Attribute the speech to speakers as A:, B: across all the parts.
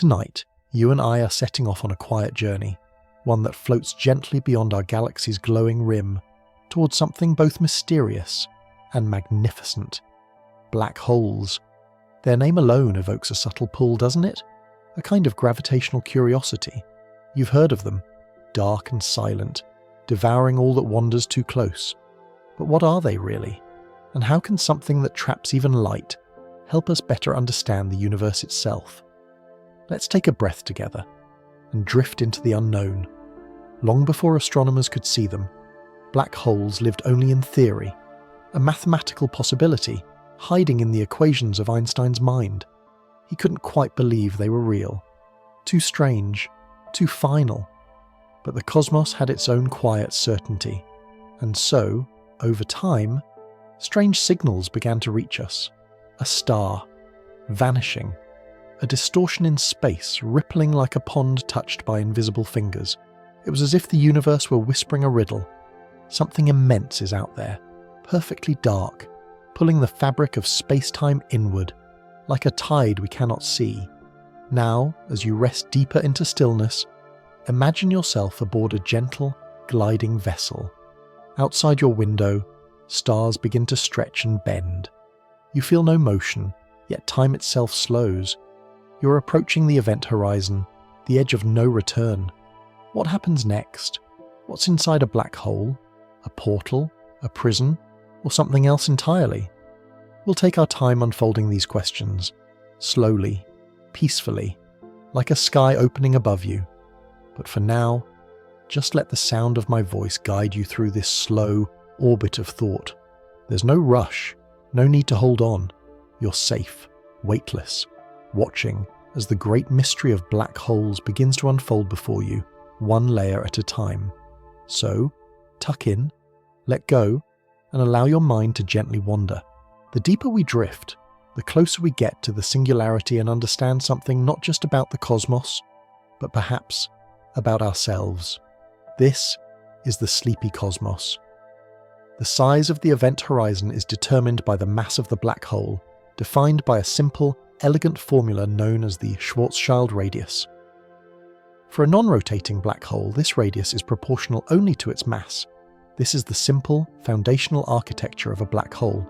A: Tonight, you and I are setting off on a quiet journey, one that floats gently beyond our galaxy's glowing rim, towards something both mysterious and magnificent. Black holes. Their name alone evokes a subtle pull, doesn't it? A kind of gravitational curiosity. You've heard of them, dark and silent, devouring all that wanders too close. But what are they really? And how can something that traps even light help us better understand the universe itself? Let's take a breath together and drift into the unknown. Long before astronomers could see them, black holes lived only in theory, a mathematical possibility hiding in the equations of Einstein's mind. He couldn't quite believe they were real. Too strange, too final. But the cosmos had its own quiet certainty, and so, over time, strange signals began to reach us. A star, vanishing. A distortion in space, rippling like a pond touched by invisible fingers. It was as if the universe were whispering a riddle. Something immense is out there, perfectly dark, pulling the fabric of space-time inward, like a tide we cannot see. Now, as you rest deeper into stillness, imagine yourself aboard a gentle, gliding vessel. Outside your window, stars begin to stretch and bend. You feel no motion, yet time itself slows. You're approaching the event horizon, the edge of no return. What happens next? What's inside a black hole? A portal? A prison? Or something else entirely? We'll take our time unfolding these questions, slowly, peacefully, like a sky opening above you. But for now, just let the sound of my voice guide you through this slow orbit of thought. There's no rush, no need to hold on. You're safe, weightless, watching as the great mystery of black holes begins to unfold before you, one layer at a time. So, tuck in, let go, and allow your mind to gently wander. The deeper we drift, the closer we get to the singularity and understand something not just about the cosmos, but perhaps about ourselves. This is the sleepy cosmos. The size of the event horizon is determined by the mass of the black hole, defined by a simple, elegant formula known as the Schwarzschild radius. For a non-rotating black hole, this radius is proportional only to its mass. This is the simple, foundational architecture of a black hole.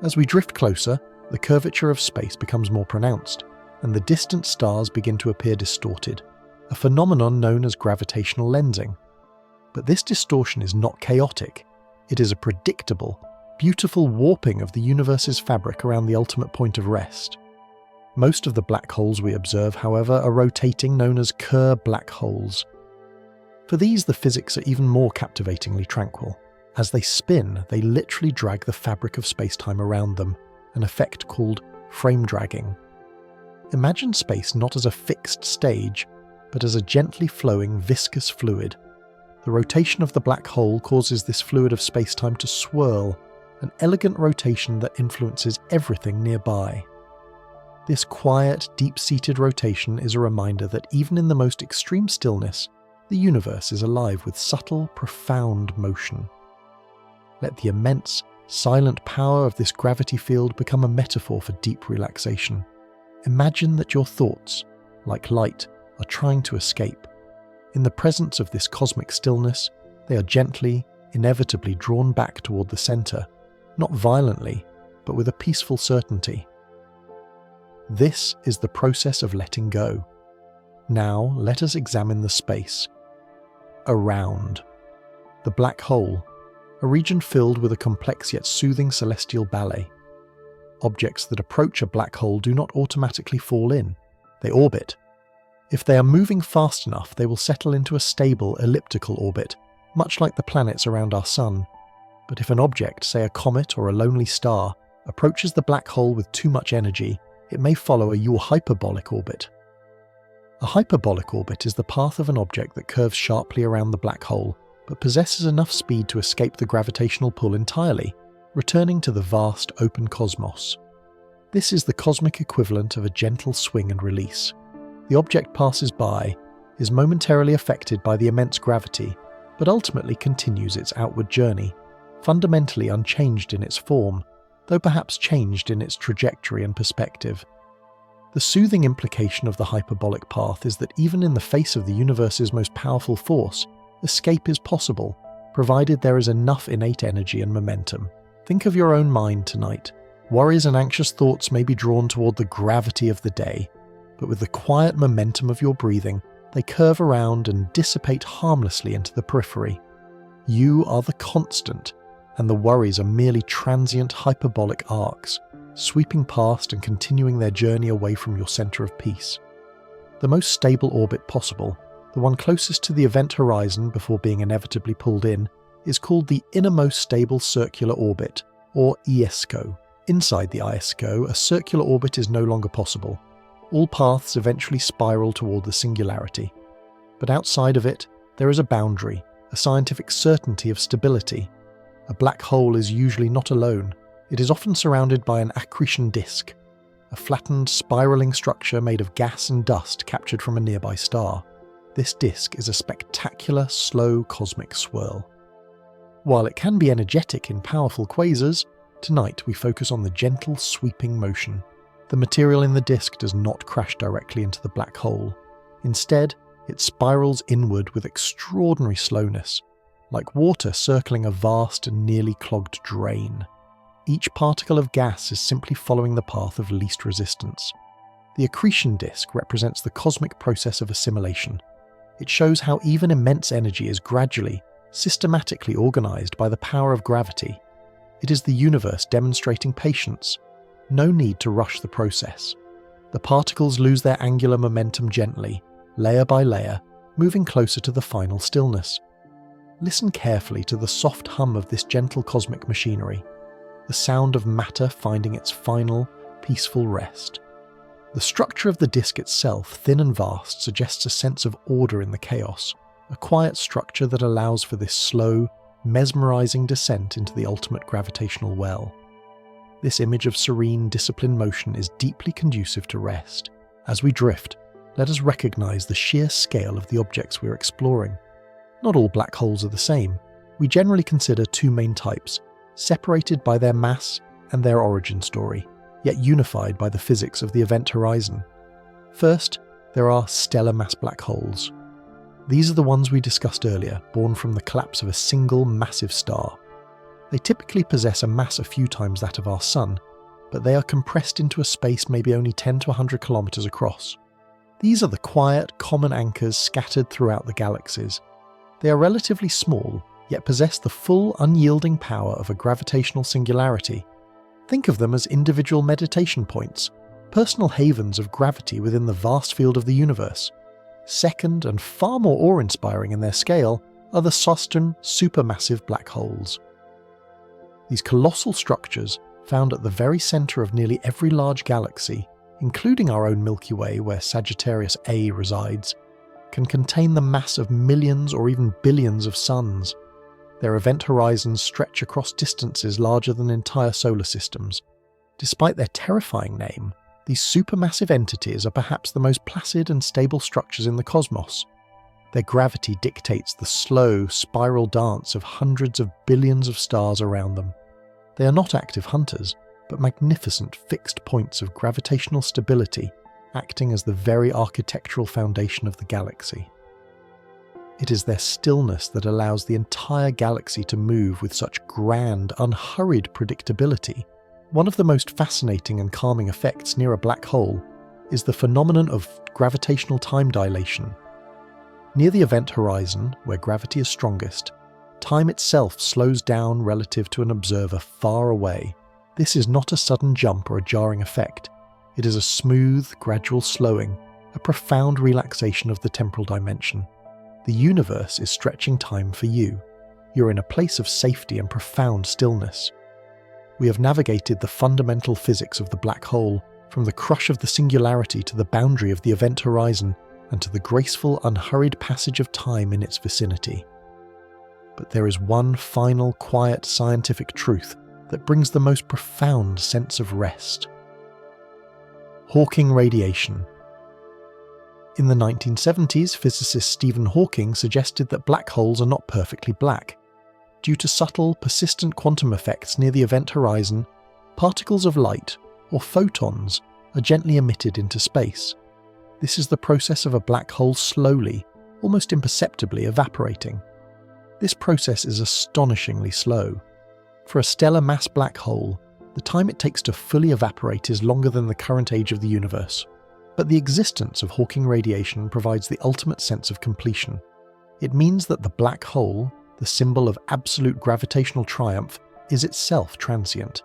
A: As we drift closer, the curvature of space becomes more pronounced, and the distant stars begin to appear distorted, a phenomenon known as gravitational lensing. But this distortion is not chaotic. It is a predictable, beautiful warping of the universe's fabric around the ultimate point of rest. Most of the black holes we observe, however, are rotating, known as Kerr Black Holes. For these, the physics are even more captivatingly tranquil. As they spin, they literally drag the fabric of space-time around them, an effect called frame-dragging. Imagine space not as a fixed stage, but as a gently flowing, viscous fluid. The rotation of the black hole causes this fluid of space-time to swirl, an elegant rotation that influences everything nearby. This quiet, deep-seated rotation is a reminder that even in the most extreme stillness, the universe is alive with subtle, profound motion. Let the immense, silent power of this gravity field become a metaphor for deep relaxation. Imagine that your thoughts, like light, are trying to escape. In the presence of this cosmic stillness, they are gently, inevitably drawn back toward the center, not violently, but with a peaceful certainty. This is the process of letting go. Now let us examine the space. Around. The black hole, a region filled with a complex yet soothing celestial ballet. Objects that approach a black hole do not automatically fall in, they orbit. If they are moving fast enough, they will settle into a stable elliptical orbit, much like the planets around our Sun. But if an object, say a comet or a lonely star, approaches the black hole with too much energy, it may follow a hyperbolic orbit. A hyperbolic orbit is the path of an object that curves sharply around the black hole, but possesses enough speed to escape the gravitational pull entirely, returning to the vast open cosmos. This is the cosmic equivalent of a gentle swing and release. The object passes by, is momentarily affected by the immense gravity, but ultimately continues its outward journey, fundamentally unchanged in its form, though perhaps changed in its trajectory and perspective. The soothing implication of the hyperbolic path is that even in the face of the universe's most powerful force, escape is possible, provided there is enough innate energy and momentum. Think of your own mind tonight. Worries and anxious thoughts may be drawn toward the gravity of the day, but with the quiet momentum of your breathing, they curve around and dissipate harmlessly into the periphery. You are the constant, and the worries are merely transient hyperbolic arcs, sweeping past and continuing their journey away from your center of peace. The most stable orbit possible, the one closest to the event horizon before being inevitably pulled in, is called the innermost stable circular orbit, or ISCO. Inside the ISCO, a circular orbit is no longer possible. All paths eventually spiral toward the singularity. But outside of it, there is a boundary, a scientific certainty of stability. A black hole is usually not alone. It is often surrounded by an accretion disk, a flattened, spiraling structure made of gas and dust captured from a nearby star. This disk is a spectacular, slow cosmic swirl. While it can be energetic in powerful quasars, tonight we focus on the gentle, sweeping motion. The material in the disk does not crash directly into the black hole. Instead, it spirals inward with extraordinary slowness, like water circling a vast and nearly clogged drain. Each particle of gas is simply following the path of least resistance. The accretion disk represents the cosmic process of assimilation. It shows how even immense energy is gradually, systematically organized by the power of gravity. It is the universe demonstrating patience. No need to rush the process. The particles lose their angular momentum gently, layer by layer, moving closer to the final stillness. Listen carefully to the soft hum of this gentle cosmic machinery, the sound of matter finding its final, peaceful rest. The structure of the disk itself, thin and vast, suggests a sense of order in the chaos, a quiet structure that allows for this slow, mesmerizing descent into the ultimate gravitational well. This image of serene, disciplined motion is deeply conducive to rest. As we drift, let us recognize the sheer scale of the objects we are exploring. Not all black holes are the same. We generally consider two main types, separated by their mass and their origin story, yet unified by the physics of the event horizon. First, there are stellar mass black holes. These are the ones we discussed earlier, born from the collapse of a single massive star. They typically possess a mass a few times that of our Sun, but they are compressed into a space maybe only 10 to 100 kilometers across. These are the quiet, common anchors scattered throughout the galaxies. They are relatively small, yet possess the full, unyielding power of a gravitational singularity. Think of them as individual meditation points, personal havens of gravity within the vast field of the universe. Second, and far more awe-inspiring in their scale, are the southern supermassive black holes. These colossal structures, found at the very centre of nearly every large galaxy, including our own Milky Way where Sagittarius A resides, can contain the mass of millions or even billions of suns. Their event horizons stretch across distances larger than entire solar systems. Despite their terrifying name, these supermassive entities are perhaps the most placid and stable structures in the cosmos. Their gravity dictates the slow, spiral dance of hundreds of billions of stars around them. They are not active hunters, but magnificent fixed points of gravitational stability, acting as the very architectural foundation of the galaxy. It is their stillness that allows the entire galaxy to move with such grand, unhurried predictability. One of the most fascinating and calming effects near a black hole is the phenomenon of gravitational time dilation. Near the event horizon, where gravity is strongest, time itself slows down relative to an observer far away. This is not a sudden jump or a jarring effect. It is a smooth, gradual slowing, a profound relaxation of the temporal dimension. The universe is stretching time for you. You're in a place of safety and profound stillness. We have navigated the fundamental physics of the black hole, from the crush of the singularity to the boundary of the event horizon, and to the graceful, unhurried passage of time in its vicinity. But there is one final, quiet scientific truth that brings the most profound sense of rest. Hawking radiation. In the 1970s, physicist Stephen Hawking suggested that black holes are not perfectly black. Due to subtle, persistent quantum effects near the event horizon, particles of light, or photons, are gently emitted into space. This is the process of a black hole slowly, almost imperceptibly evaporating. This process is astonishingly slow. For a stellar mass black hole, the time it takes to fully evaporate is longer than the current age of the universe. But the existence of Hawking radiation provides the ultimate sense of completion. It means that the black hole, the symbol of absolute gravitational triumph, is itself transient.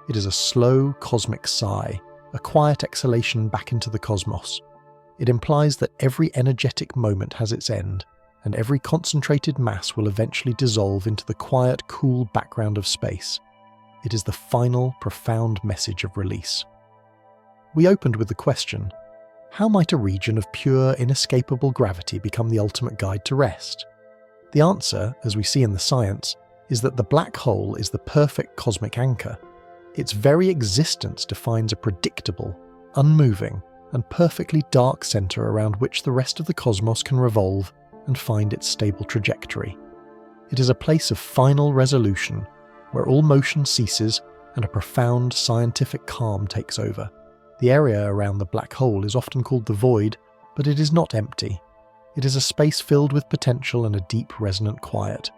A: It is a slow cosmic sigh, a quiet exhalation back into the cosmos. It implies that every energetic moment has its end, and every concentrated mass will eventually dissolve into the quiet, cool background of space. It is the final, profound message of release. We opened with the question, how might a region of pure, inescapable gravity become the ultimate guide to rest? The answer, as we see in the science, is that the black hole is the perfect cosmic anchor. Its very existence defines a predictable, unmoving, and perfectly dark center around which the rest of the cosmos can revolve and find its stable trajectory. It is a place of final resolution, where all motion ceases and a profound scientific calm takes over. The area around the black hole is often called the void, but it is not empty. It is a space filled with potential and a deep, resonant quiet.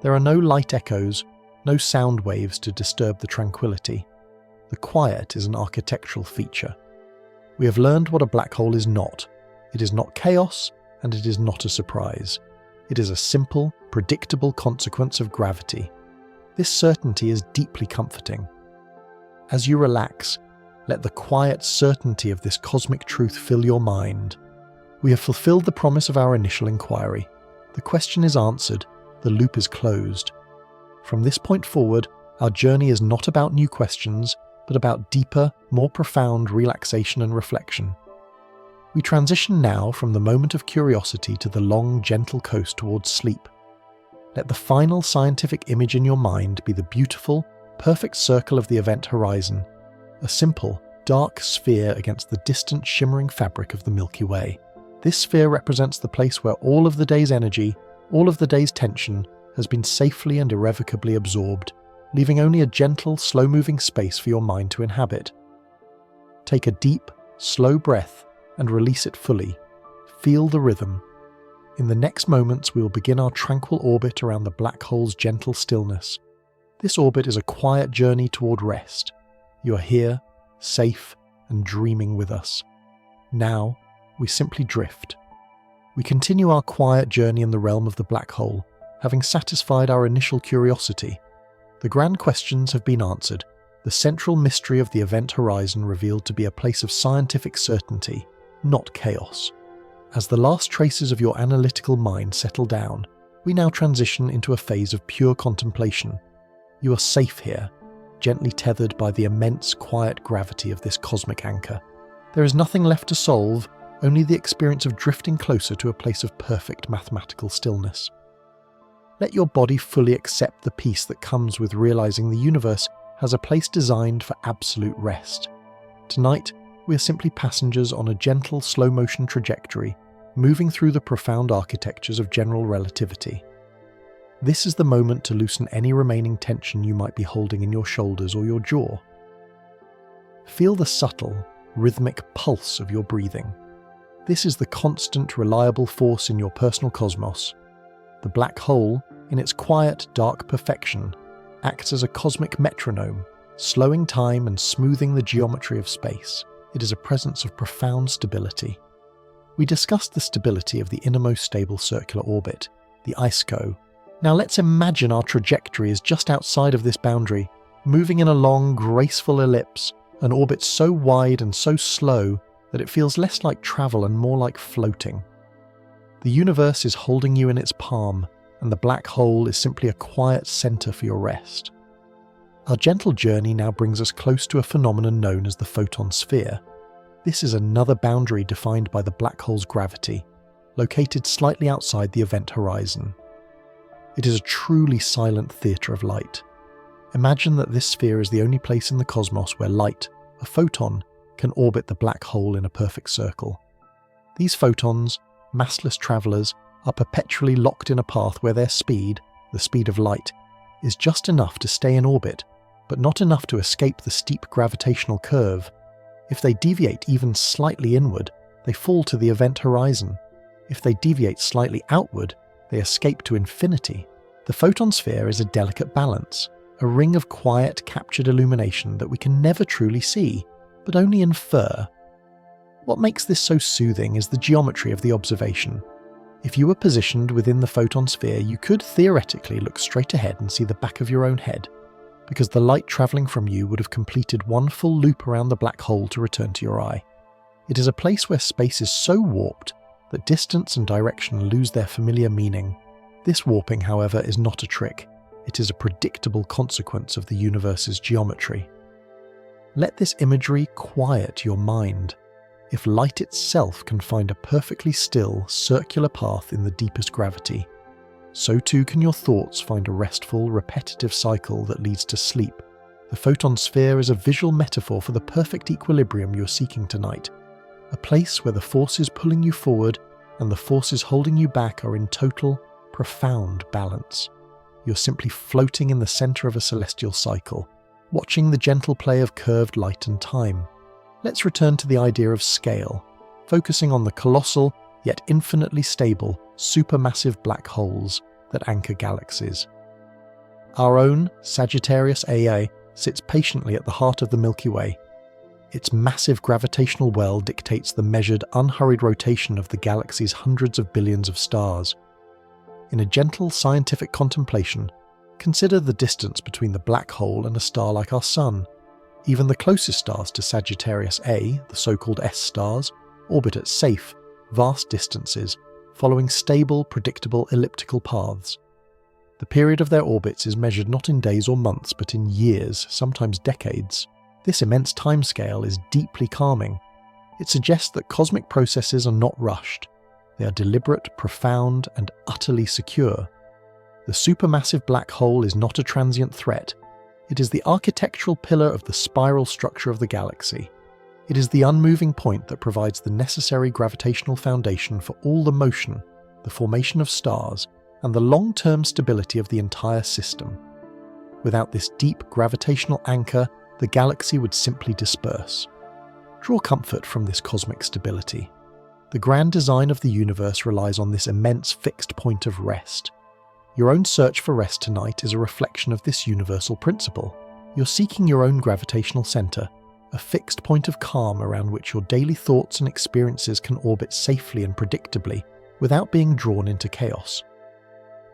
A: There are no light echoes, no sound waves to disturb the tranquility. The quiet is an architectural feature. We have learned what a black hole is not. It is not chaos, and it is not a surprise. It is a simple, predictable consequence of gravity. This certainty is deeply comforting. As you relax, let the quiet certainty of this cosmic truth fill your mind. We have fulfilled the promise of our initial inquiry. The question is answered, the loop is closed. From this point forward, our journey is not about new questions, but about deeper, more profound relaxation and reflection. We transition now from the moment of curiosity to the long, gentle coast towards sleep. Let the final scientific image in your mind be the beautiful, perfect circle of the event horizon, a simple, dark sphere against the distant, shimmering fabric of the Milky Way. This sphere represents the place where all of the day's energy, all of the day's tension, has been safely and irrevocably absorbed, leaving only a gentle, slow-moving space for your mind to inhabit. Take a deep, slow breath and release it fully. Feel the rhythm. In the next moments, we will begin our tranquil orbit around the black hole's gentle stillness. This orbit is a quiet journey toward rest. You are here, safe, and dreaming with us. Now, we simply drift. We continue our quiet journey in the realm of the black hole, having satisfied our initial curiosity. The grand questions have been answered, the central mystery of the event horizon revealed to be a place of scientific certainty, not chaos. As the last traces of your analytical mind settle down, we now transition into a phase of pure contemplation. You are safe here, gently tethered by the immense quiet gravity of this cosmic anchor. There is nothing left to solve, only the experience of drifting closer to a place of perfect mathematical stillness. Let your body fully accept the peace that comes with realizing the universe has a place designed for absolute rest. Tonight, we are simply passengers on a gentle, slow-motion trajectory, moving through the profound architectures of general relativity. This is the moment to loosen any remaining tension you might be holding in your shoulders or your jaw. Feel the subtle, rhythmic pulse of your breathing. This is the constant, reliable force in your personal cosmos. The black hole, in its quiet, dark perfection, acts as a cosmic metronome, slowing time and smoothing the geometry of space. It is a presence of profound stability. We discussed the stability of the innermost stable circular orbit, the ISCO. Now let's imagine our trajectory is just outside of this boundary, moving in a long, graceful ellipse, an orbit so wide and so slow that it feels less like travel and more like floating. The universe is holding you in its palm, and the black hole is simply a quiet center for your rest. Our gentle journey now brings us close to a phenomenon known as the photon sphere. This is another boundary defined by the black hole's gravity, located slightly outside the event horizon. It is a truly silent theatre of light. Imagine that this sphere is the only place in the cosmos where light, a photon, can orbit the black hole in a perfect circle. These photons, massless travellers, are perpetually locked in a path where their speed, the speed of light, is just enough to stay in orbit, but not enough to escape the steep gravitational curve. If they deviate even slightly inward, they fall to the event horizon. If they deviate slightly outward, they escape to infinity. The photon sphere is a delicate balance, a ring of quiet, captured illumination that we can never truly see, but only infer. What makes this so soothing is the geometry of the observation. If you were positioned within the photon sphere, you could theoretically look straight ahead and see the back of your own head, because the light travelling from you would have completed one full loop around the black hole to return to your eye. It is a place where space is so warped that distance and direction lose their familiar meaning. This warping, however, is not a trick. It is a predictable consequence of the universe's geometry. Let this imagery quiet your mind. If light itself can find a perfectly still, circular path in the deepest gravity, so too can your thoughts find a restful, repetitive cycle that leads to sleep. The photon sphere is a visual metaphor for the perfect equilibrium you're seeking tonight, a place where the forces pulling you forward and the forces holding you back are in total, profound balance. You're simply floating in the center of a celestial cycle, watching the gentle play of curved light and time. Let's return to the idea of scale, focusing on the colossal, yet infinitely stable, supermassive black holes that anchor galaxies. Our own Sagittarius AA sits patiently at the heart of the Milky Way. Its massive gravitational well dictates the measured, unhurried rotation of the galaxy's hundreds of billions of stars. In a gentle scientific contemplation, consider the distance between the black hole and a star like our Sun. Even the closest stars to Sagittarius A, the so-called S stars, orbit at safe, vast distances, following stable, predictable elliptical paths. The period of their orbits is measured not in days or months, but in years, sometimes decades. This immense timescale is deeply calming. It suggests that cosmic processes are not rushed. They are deliberate, profound, and utterly secure. The supermassive black hole is not a transient threat. It is the architectural pillar of the spiral structure of the galaxy. It is the unmoving point that provides the necessary gravitational foundation for all the motion, the formation of stars, and the long-term stability of the entire system. Without this deep gravitational anchor, the galaxy would simply disperse. Draw comfort from this cosmic stability. The grand design of the universe relies on this immense fixed point of rest. Your own search for rest tonight is a reflection of this universal principle. You're seeking your own gravitational center, a fixed point of calm around which your daily thoughts and experiences can orbit safely and predictably without being drawn into chaos.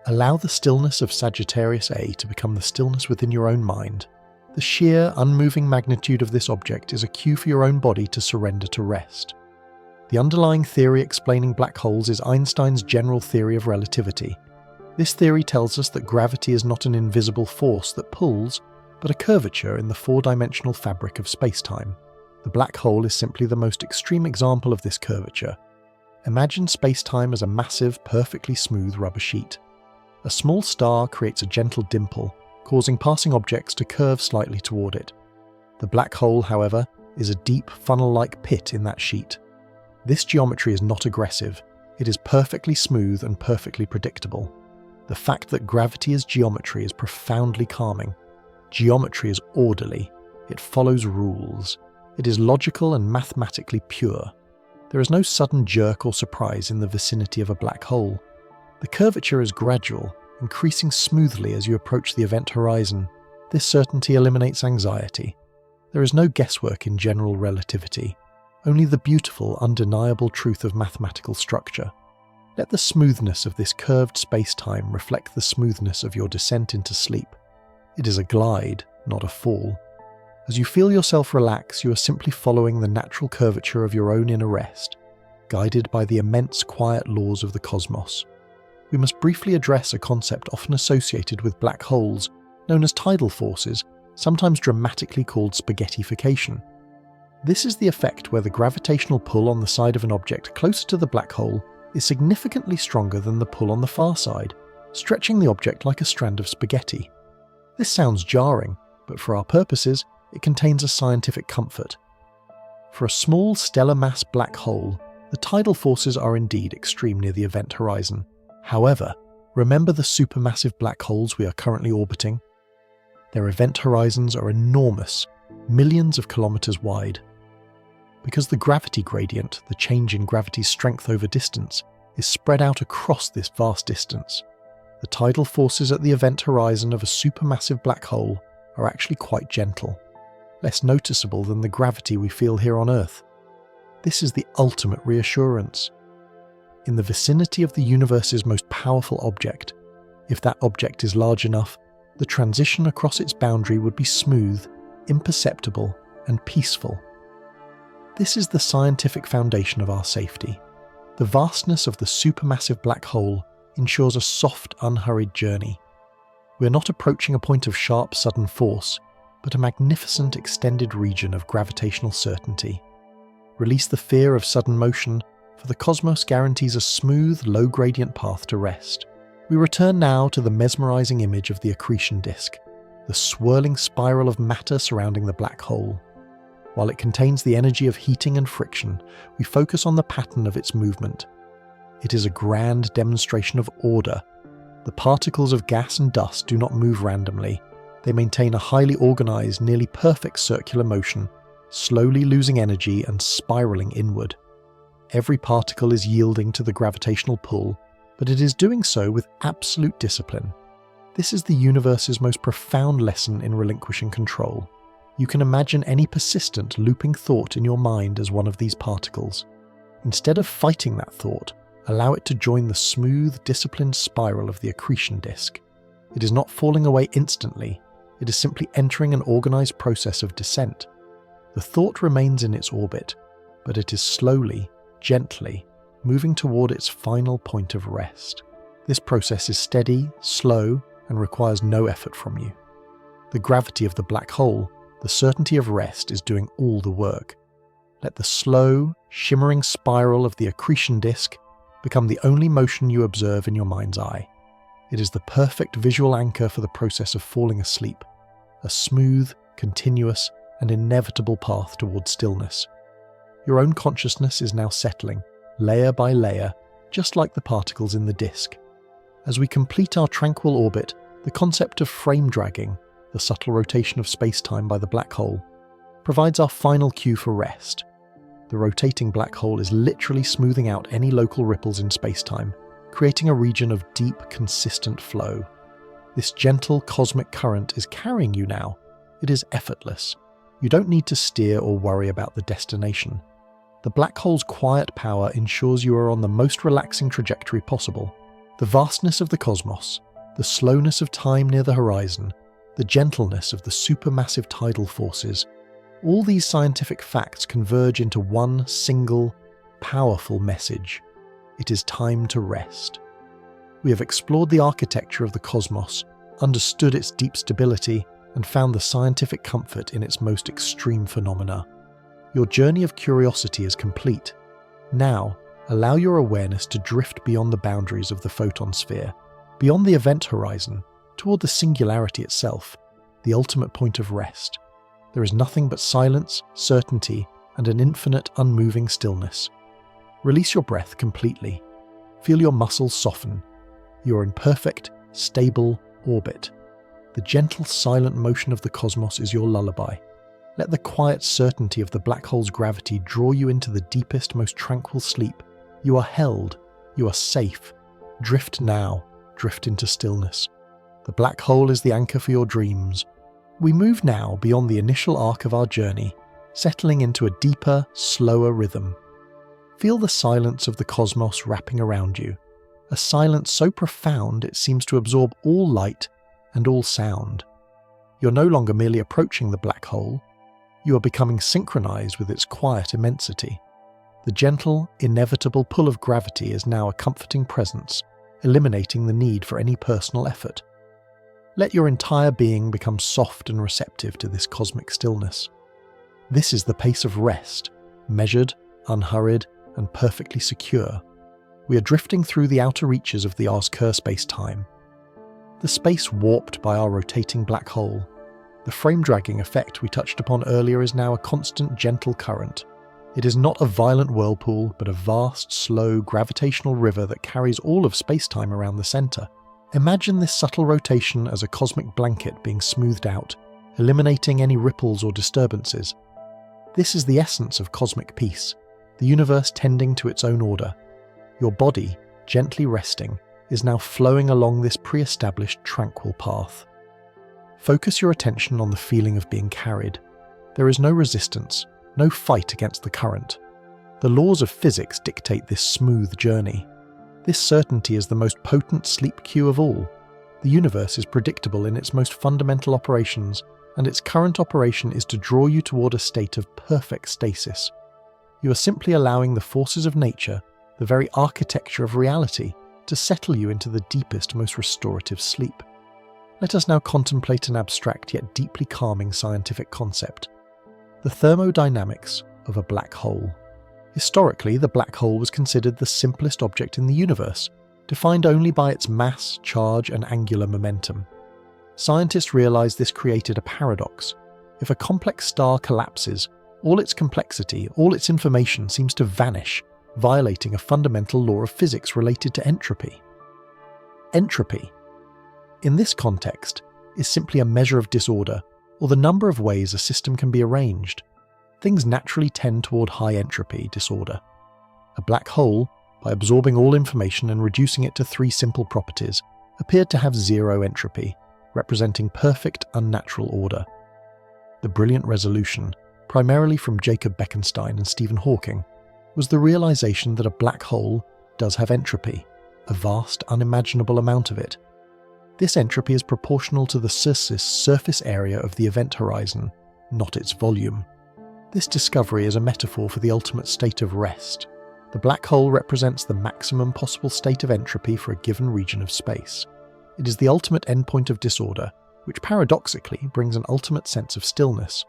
A: Allow the stillness of Sagittarius A to become the stillness within your own mind. The sheer, unmoving magnitude of this object is a cue for your own body to surrender to rest. The underlying theory explaining black holes is Einstein's general theory of relativity. This theory tells us that gravity is not an invisible force that pulls, but a curvature in the four-dimensional fabric of spacetime. The black hole is simply the most extreme example of this curvature. Imagine spacetime as a massive, perfectly smooth rubber sheet. A small star creates a gentle dimple, causing passing objects to curve slightly toward it. The black hole, however, is a deep, funnel-like pit in that sheet. This geometry is not aggressive. It is perfectly smooth and perfectly predictable. The fact that gravity is geometry is profoundly calming. Geometry is orderly. It follows rules. It is logical and mathematically pure. There is no sudden jerk or surprise in the vicinity of a black hole. The curvature is gradual, increasing smoothly as you approach the event horizon. This certainty eliminates anxiety. There is no guesswork in general relativity, only the beautiful, undeniable truth of mathematical structure. Let the smoothness of this curved space-time reflect the smoothness of your descent into sleep. It is a glide, not a fall. As you feel yourself relax, you are simply following the natural curvature of your own inner rest, guided by the immense quiet laws of the cosmos. We must briefly address a concept often associated with black holes, known as tidal forces, sometimes dramatically called spaghettification. This is the effect where the gravitational pull on the side of an object closer to the black hole is significantly stronger than the pull on the far side, stretching the object like a strand of spaghetti. This sounds jarring, but for our purposes, it contains a scientific comfort. For a small stellar mass black hole, the tidal forces are indeed extreme near the event horizon. However, remember the supermassive black holes we are currently orbiting? Their event horizons are enormous, millions of kilometers wide. because the gravity gradient, the change in gravity's strength over distance, is spread out across this vast distance. The tidal forces at the event horizon of a supermassive black hole are actually quite gentle, less noticeable than the gravity we feel here on Earth. This is the ultimate reassurance. In the vicinity of the universe's most powerful object, if that object is large enough, the transition across its boundary would be smooth, imperceptible, and peaceful. This is the scientific foundation of our safety. The vastness of the supermassive black hole ensures a soft, unhurried journey. We are not approaching a point of sharp, sudden force, but a magnificent extended region of gravitational certainty. Release the fear of sudden motion, for the cosmos guarantees a smooth, low-gradient path to rest. We return now to the mesmerizing image of the accretion disk, the swirling spiral of matter surrounding the black hole. While it contains the energy of heating and friction, we focus on the pattern of its movement. It is a grand demonstration of order. The particles of gas and dust do not move randomly. They maintain a highly organized, nearly perfect circular motion, slowly losing energy and spiraling inward. Every particle is yielding to the gravitational pull, but it is doing so with absolute discipline. This is the universe's most profound lesson in relinquishing control. You can imagine any persistent, looping thought in your mind as one of these particles. Instead of fighting that thought, allow it to join the smooth, disciplined spiral of the accretion disk. It is not falling away instantly, it is simply entering an organized process of descent. The thought remains in its orbit, but it is slowly, gently, moving toward its final point of rest. This process is steady, slow, and requires no effort from you. The gravity of the black hole, the certainty of rest, is doing all the work. Let the slow, shimmering spiral of the accretion disk become the only motion you observe in your mind's eye. It is the perfect visual anchor for the process of falling asleep, a smooth, continuous, and inevitable path toward stillness. Your own consciousness is now settling, layer by layer, just like the particles in the disk. As we complete our tranquil orbit, the concept of frame-dragging, the subtle rotation of spacetime by the black hole, provides our final cue for rest. The rotating black hole is literally smoothing out any local ripples in spacetime, creating a region of deep, consistent flow. This gentle cosmic current is carrying you now. It is effortless. You don't need to steer or worry about the destination. The black hole's quiet power ensures you are on the most relaxing trajectory possible. The vastness of the cosmos, the slowness of time near the horizon, the gentleness of the supermassive tidal forces, all these scientific facts converge into one single, powerful message. It is time to rest. We have explored the architecture of the cosmos, understood its deep stability, and found the scientific comfort in its most extreme phenomena. Your journey of curiosity is complete. Now, allow your awareness to drift beyond the boundaries of the photon sphere, beyond the event horizon, toward the singularity itself, the ultimate point of rest. There is nothing but silence, certainty, and an infinite, unmoving stillness. Release your breath completely. Feel your muscles soften. You are in perfect, stable orbit. The gentle, silent motion of the cosmos is your lullaby. Let the quiet certainty of the black hole's gravity draw you into the deepest, most tranquil sleep. You are held. You are safe. Drift now. Drift into stillness. The black hole is the anchor for your dreams. We move now beyond the initial arc of our journey, settling into a deeper, slower rhythm. Feel the silence of the cosmos wrapping around you, a silence so profound it seems to absorb all light and all sound. You're no longer merely approaching the black hole, you are becoming synchronized with its quiet immensity. The gentle, inevitable pull of gravity is now a comforting presence, eliminating the need for any personal effort. Let your entire being become soft and receptive to this cosmic stillness. This is the pace of rest, measured, unhurried, and perfectly secure. We are drifting through the outer reaches of the Ars Kerr space-time. The space warped by our rotating black hole. The frame-dragging effect we touched upon earlier is now a constant, gentle current. It is not a violent whirlpool, but a vast, slow, gravitational river that carries all of space-time around the center. Imagine this subtle rotation as a cosmic blanket being smoothed out, eliminating any ripples or disturbances. This is the essence of cosmic peace, the universe tending to its own order. Your body, gently resting, is now flowing along this pre-established tranquil path. Focus your attention on the feeling of being carried. There is no resistance, no fight against the current. The laws of physics dictate this smooth journey. This certainty is the most potent sleep cue of all. The universe is predictable in its most fundamental operations, and its current operation is to draw you toward a state of perfect stasis. You are simply allowing the forces of nature, the very architecture of reality, to settle you into the deepest, most restorative sleep. Let us now contemplate an abstract yet deeply calming scientific concept: the thermodynamics of a black hole. Historically, the black hole was considered the simplest object in the universe, defined only by its mass, charge, and angular momentum. Scientists realized this created a paradox. If a complex star collapses, all its complexity, all its information seems to vanish, violating a fundamental law of physics related to entropy. Entropy, in this context, is simply a measure of disorder, or the number of ways a system can be arranged. Things naturally tend toward high entropy disorder. A black hole, by absorbing all information and reducing it to 3 simple properties, appeared to have 0 entropy, representing perfect unnatural order. The brilliant resolution, primarily from Jacob Bekenstein and Stephen Hawking, was the realization that a black hole does have entropy, a vast, unimaginable amount of it. This entropy is proportional to the surface area of the event horizon, not its volume. This discovery is a metaphor for the ultimate state of rest. The black hole represents the maximum possible state of entropy for a given region of space. It is the ultimate endpoint of disorder, which paradoxically brings an ultimate sense of stillness.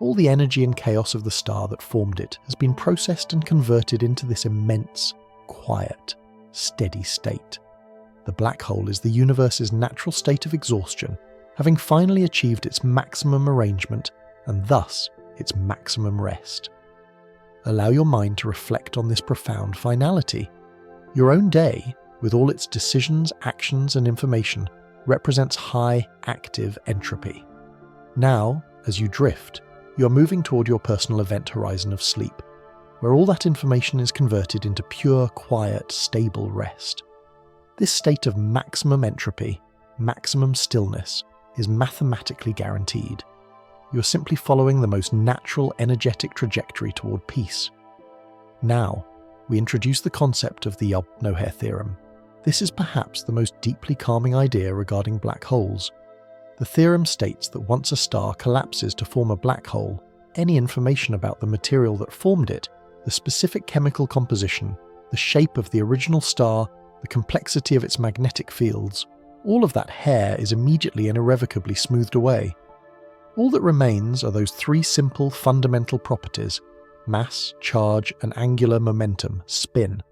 A: All the energy and chaos of the star that formed it has been processed and converted into this immense, quiet, steady state. The black hole is the universe's natural state of exhaustion, having finally achieved its maximum arrangement and thus its maximum rest. Allow your mind to reflect on this profound finality. Your own day, with all its decisions, actions, and information, represents high, active entropy. Now, as you drift, you are moving toward your personal event horizon of sleep, where all that information is converted into pure, quiet, stable rest. This state of maximum entropy, maximum stillness, is mathematically guaranteed. You are simply following the most natural, energetic trajectory toward peace. Now, we introduce the concept of the unhurried theorem. This is perhaps the most deeply calming idea regarding black holes. The theorem states that once a star collapses to form a black hole, any information about the material that formed it, the specific chemical composition, the shape of the original star, the complexity of its magnetic fields, all of that hair is immediately and irrevocably smoothed away. All that remains are those 3 simple fundamental properties: mass, charge, and angular momentum, spin.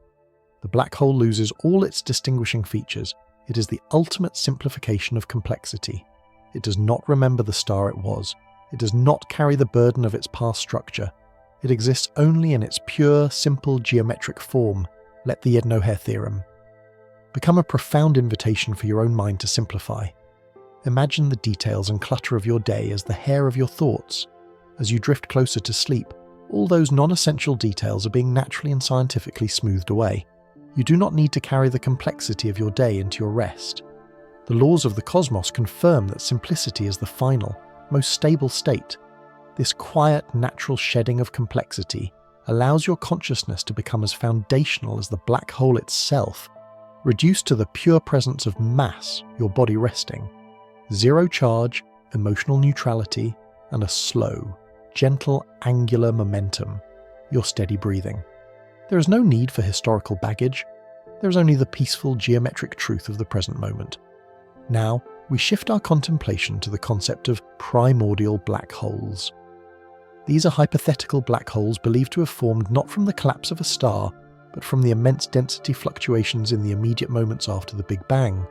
A: The black hole loses all its distinguishing features. It is the ultimate simplification of complexity. It does not remember the star it was. It does not carry the burden of its past structure. It exists only in its pure, simple geometric form. Let the unhurried theorem become a profound invitation for your own mind to simplify. Imagine the details and clutter of your day as the hair of your thoughts. As you drift closer to sleep, all those non-essential details are being naturally and scientifically smoothed away. You do not need to carry the complexity of your day into your rest. The laws of the cosmos confirm that simplicity is the final, most stable state. This quiet, natural shedding of complexity allows your consciousness to become as foundational as the black hole itself, reduced to the pure presence of mass, your body resting. 0 charge, emotional neutrality, and a slow, gentle angular momentum, your steady breathing. There is no need for historical baggage. There is only the peaceful geometric truth of the present moment. Now, we shift our contemplation to the concept of primordial black holes. These are hypothetical black holes believed to have formed not from the collapse of a star, but from the immense density fluctuations in the immediate moments after the Big Bang.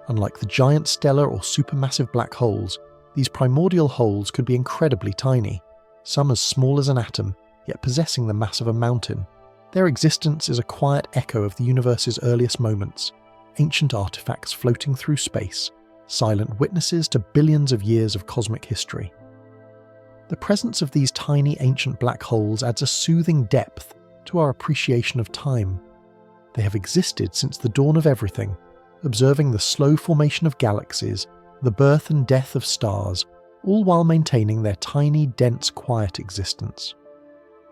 A: Unlike the giant stellar or supermassive black holes, these primordial holes could be incredibly tiny, some as small as an atom, yet possessing the mass of a mountain. Their existence is a quiet echo of the universe's earliest moments, ancient artifacts floating through space, silent witnesses to billions of years of cosmic history. The presence of these tiny ancient black holes adds a soothing depth to our appreciation of time. They have existed since the dawn of everything, observing the slow formation of galaxies, the birth and death of stars, all while maintaining their tiny, dense, quiet existence.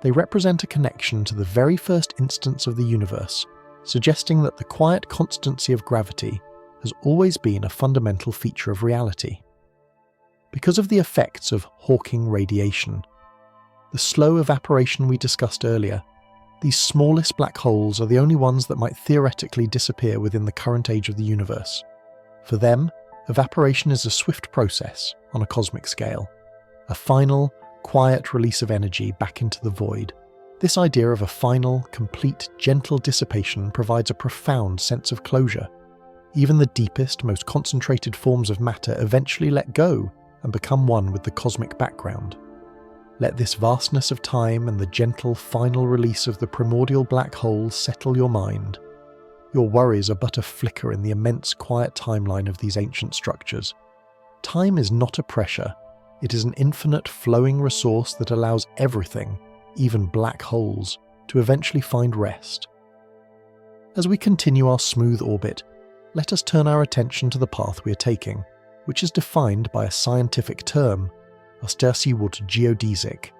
A: They represent a connection to the very first instance of the universe, suggesting that the quiet constancy of gravity has always been a fundamental feature of reality. Because of the effects of Hawking radiation, the slow evaporation we discussed earlier, these smallest black holes are the only ones that might theoretically disappear within the current age of the universe. For them, evaporation is a swift process on a cosmic scale, a final, quiet release of energy back into the void. This idea of a final, complete, gentle dissipation provides a profound sense of closure. Even the deepest, most concentrated forms of matter eventually let go and become one with the cosmic background. Let this vastness of time and the gentle final release of the primordial black hole settle your mind. Your worries are but a flicker in the immense quiet timeline of these ancient structures. Time is not a pressure, it is an infinite flowing resource that allows everything, even black holes, to eventually find rest. As we continue our smooth orbit, let us turn our attention to the path we are taking, which is defined by a scientific term, geodesic.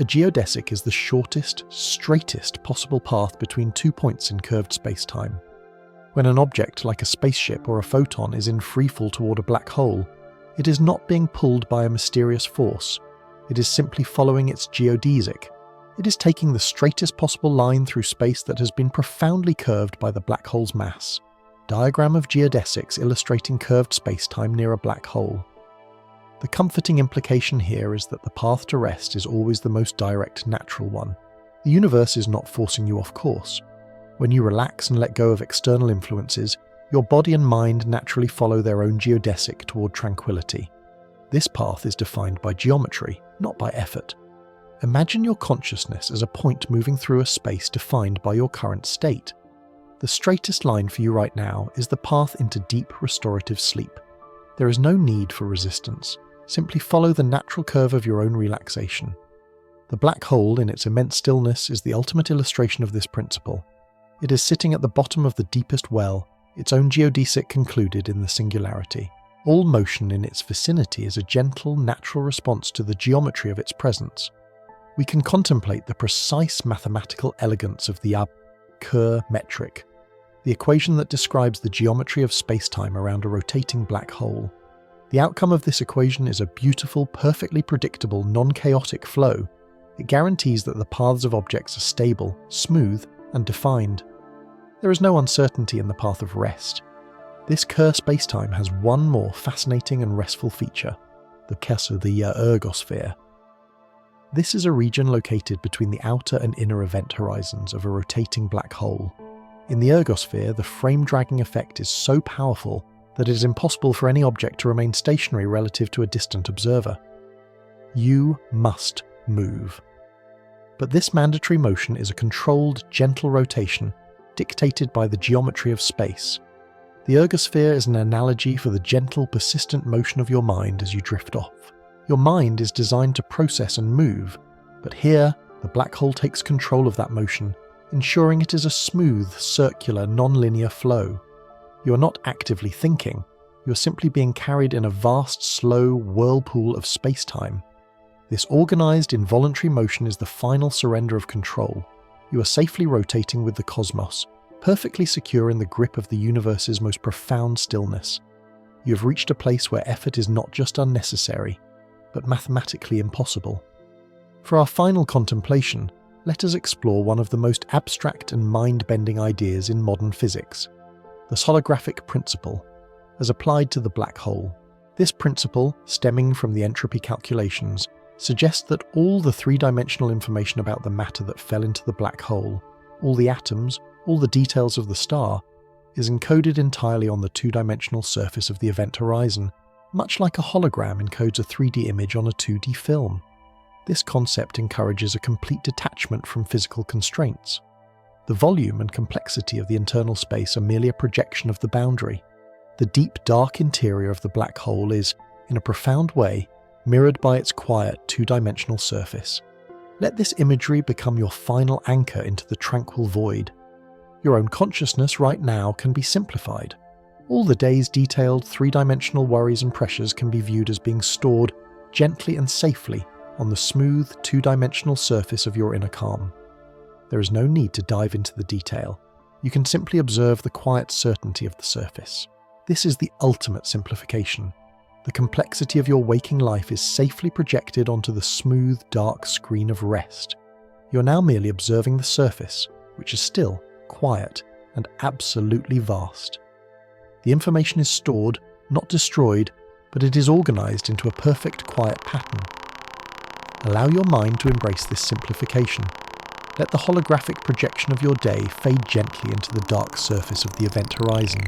A: A geodesic is the shortest, straightest possible path between 2 points in curved spacetime. When an object like a spaceship or a photon is in freefall toward a black hole, it is not being pulled by a mysterious force. It is simply following its geodesic. It is taking the straightest possible line through space that has been profoundly curved by the black hole's mass. Diagram of geodesics illustrating curved spacetime near a black hole. The comforting implication here is that the path to rest is always the most direct, natural one. The universe is not forcing you off course. When you relax and let go of external influences, your body and mind naturally follow their own geodesic toward tranquility. This path is defined by geometry, not by effort. Imagine your consciousness as a point moving through a space defined by your current state. The straightest line for you right now is the path into deep restorative sleep. There is no need for resistance. Simply follow the natural curve of your own relaxation. The black hole, in its immense stillness, is the ultimate illustration of this principle. It is sitting at the bottom of the deepest well, its own geodesic concluded in the singularity. All motion in its vicinity is a gentle, natural response to the geometry of its presence. We can contemplate the precise mathematical elegance of the Kerr metric, the equation that describes the geometry of spacetime around a rotating black hole. The outcome of this equation is a beautiful, perfectly predictable, non-chaotic flow. It guarantees that the paths of objects are stable, smooth, and defined. There is no uncertainty in the path of rest. This Kerr spacetime has one more fascinating and restful feature, the ergosphere. This is a region located between the outer and inner event horizons of a rotating black hole. In the ergosphere, the frame-dragging effect is so powerful that it is impossible for any object to remain stationary relative to a distant observer. You must move. But this mandatory motion is a controlled, gentle rotation dictated by the geometry of space. The ergosphere is an analogy for the gentle, persistent motion of your mind as you drift off. Your mind is designed to process and move, but here, the black hole takes control of that motion, ensuring it is a smooth, circular, non-linear flow. You are not actively thinking, you are simply being carried in a vast, slow whirlpool of space-time. This organized, involuntary motion is the final surrender of control. You are safely rotating with the cosmos, perfectly secure in the grip of the universe's most profound stillness. You have reached a place where effort is not just unnecessary, but mathematically impossible. For our final contemplation, let us explore one of the most abstract and mind-bending ideas in modern physics, the holographic principle, as applied to the black hole. This principle, stemming from the entropy calculations, suggests that all the three-dimensional information about the matter that fell into the black hole, all the atoms, all the details of the star, is encoded entirely on the two-dimensional surface of the event horizon, much like a hologram encodes a 3D image on a 2D film. This concept encourages a complete detachment from physical constraints. The volume and complexity of the internal space are merely a projection of the boundary. The deep, dark interior of the black hole is, in a profound way, mirrored by its quiet two-dimensional surface. Let this imagery become your final anchor into the tranquil void. Your own consciousness right now can be simplified. All the day's detailed three-dimensional worries and pressures can be viewed as being stored gently and safely on the smooth two-dimensional surface of your inner calm. There is no need to dive into the detail. You can simply observe the quiet certainty of the surface. This is the ultimate simplification. The complexity of your waking life is safely projected onto the smooth, dark screen of rest. You're now merely observing the surface, which is still quiet and absolutely vast. The information is stored, not destroyed, but it is organized into a perfect quiet pattern. Allow your mind to embrace this simplification. Let the holographic projection of your day fade gently into the dark surface of the event horizon.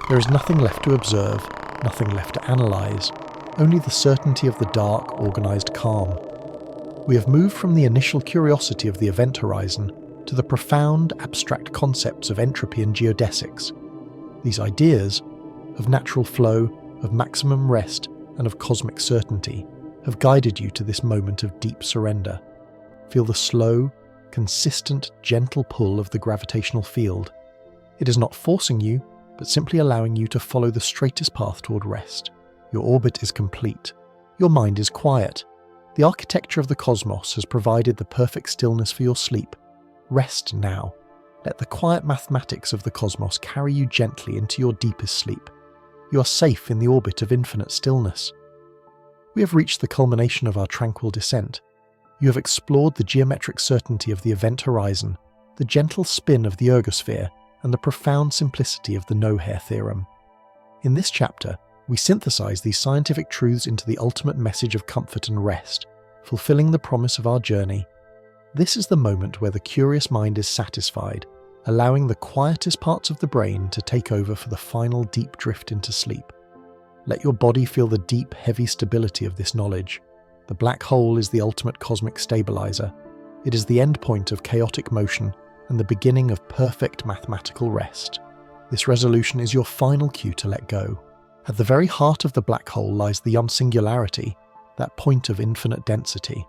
A: There is nothing left to observe, nothing left to analyze, only the certainty of the dark, organized calm. We have moved from the initial curiosity of the event horizon to the profound, abstract concepts of entropy and geodesics. These ideas, of natural flow, of maximum rest, and of cosmic certainty, have guided you to this moment of deep surrender. Feel the slow, consistent, gentle pull of the gravitational field. It is not forcing you, but simply allowing you to follow the straightest path toward rest. Your orbit is complete. Your mind is quiet. The architecture of the cosmos has provided the perfect stillness for your sleep. Rest now. Let the quiet mathematics of the cosmos carry you gently into your deepest sleep. You are safe in the orbit of infinite stillness. We have reached the culmination of our tranquil descent. You have explored the geometric certainty of the event horizon, the gentle spin of the ergosphere, and the profound simplicity of the no-hair theorem. In this chapter, we synthesize these scientific truths into the ultimate message of comfort and rest, fulfilling the promise of our journey. This is the moment where the curious mind is satisfied, allowing the quietest parts of the brain to take over for the final deep drift into sleep. Let your body feel the deep, heavy stability of this knowledge. The black hole is the ultimate cosmic stabilizer. It is the endpoint of chaotic motion and the beginning of perfect mathematical rest. This resolution is your final cue to let go. At the very heart of the black hole lies the unsingularity, that point of infinite density.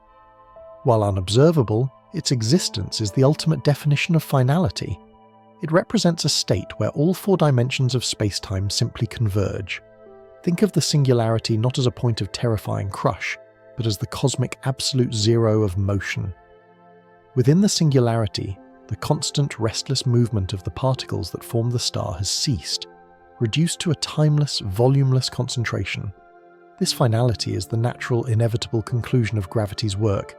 A: While unobservable, its existence is the ultimate definition of finality. It represents a state where all four dimensions of spacetime simply converge. Think of the singularity not as a point of terrifying crush, but as the cosmic absolute zero of motion. Within the singularity, the constant, restless movement of the particles that form the star has ceased, reduced to a timeless, volumeless concentration. This finality is the natural, inevitable conclusion of gravity's work.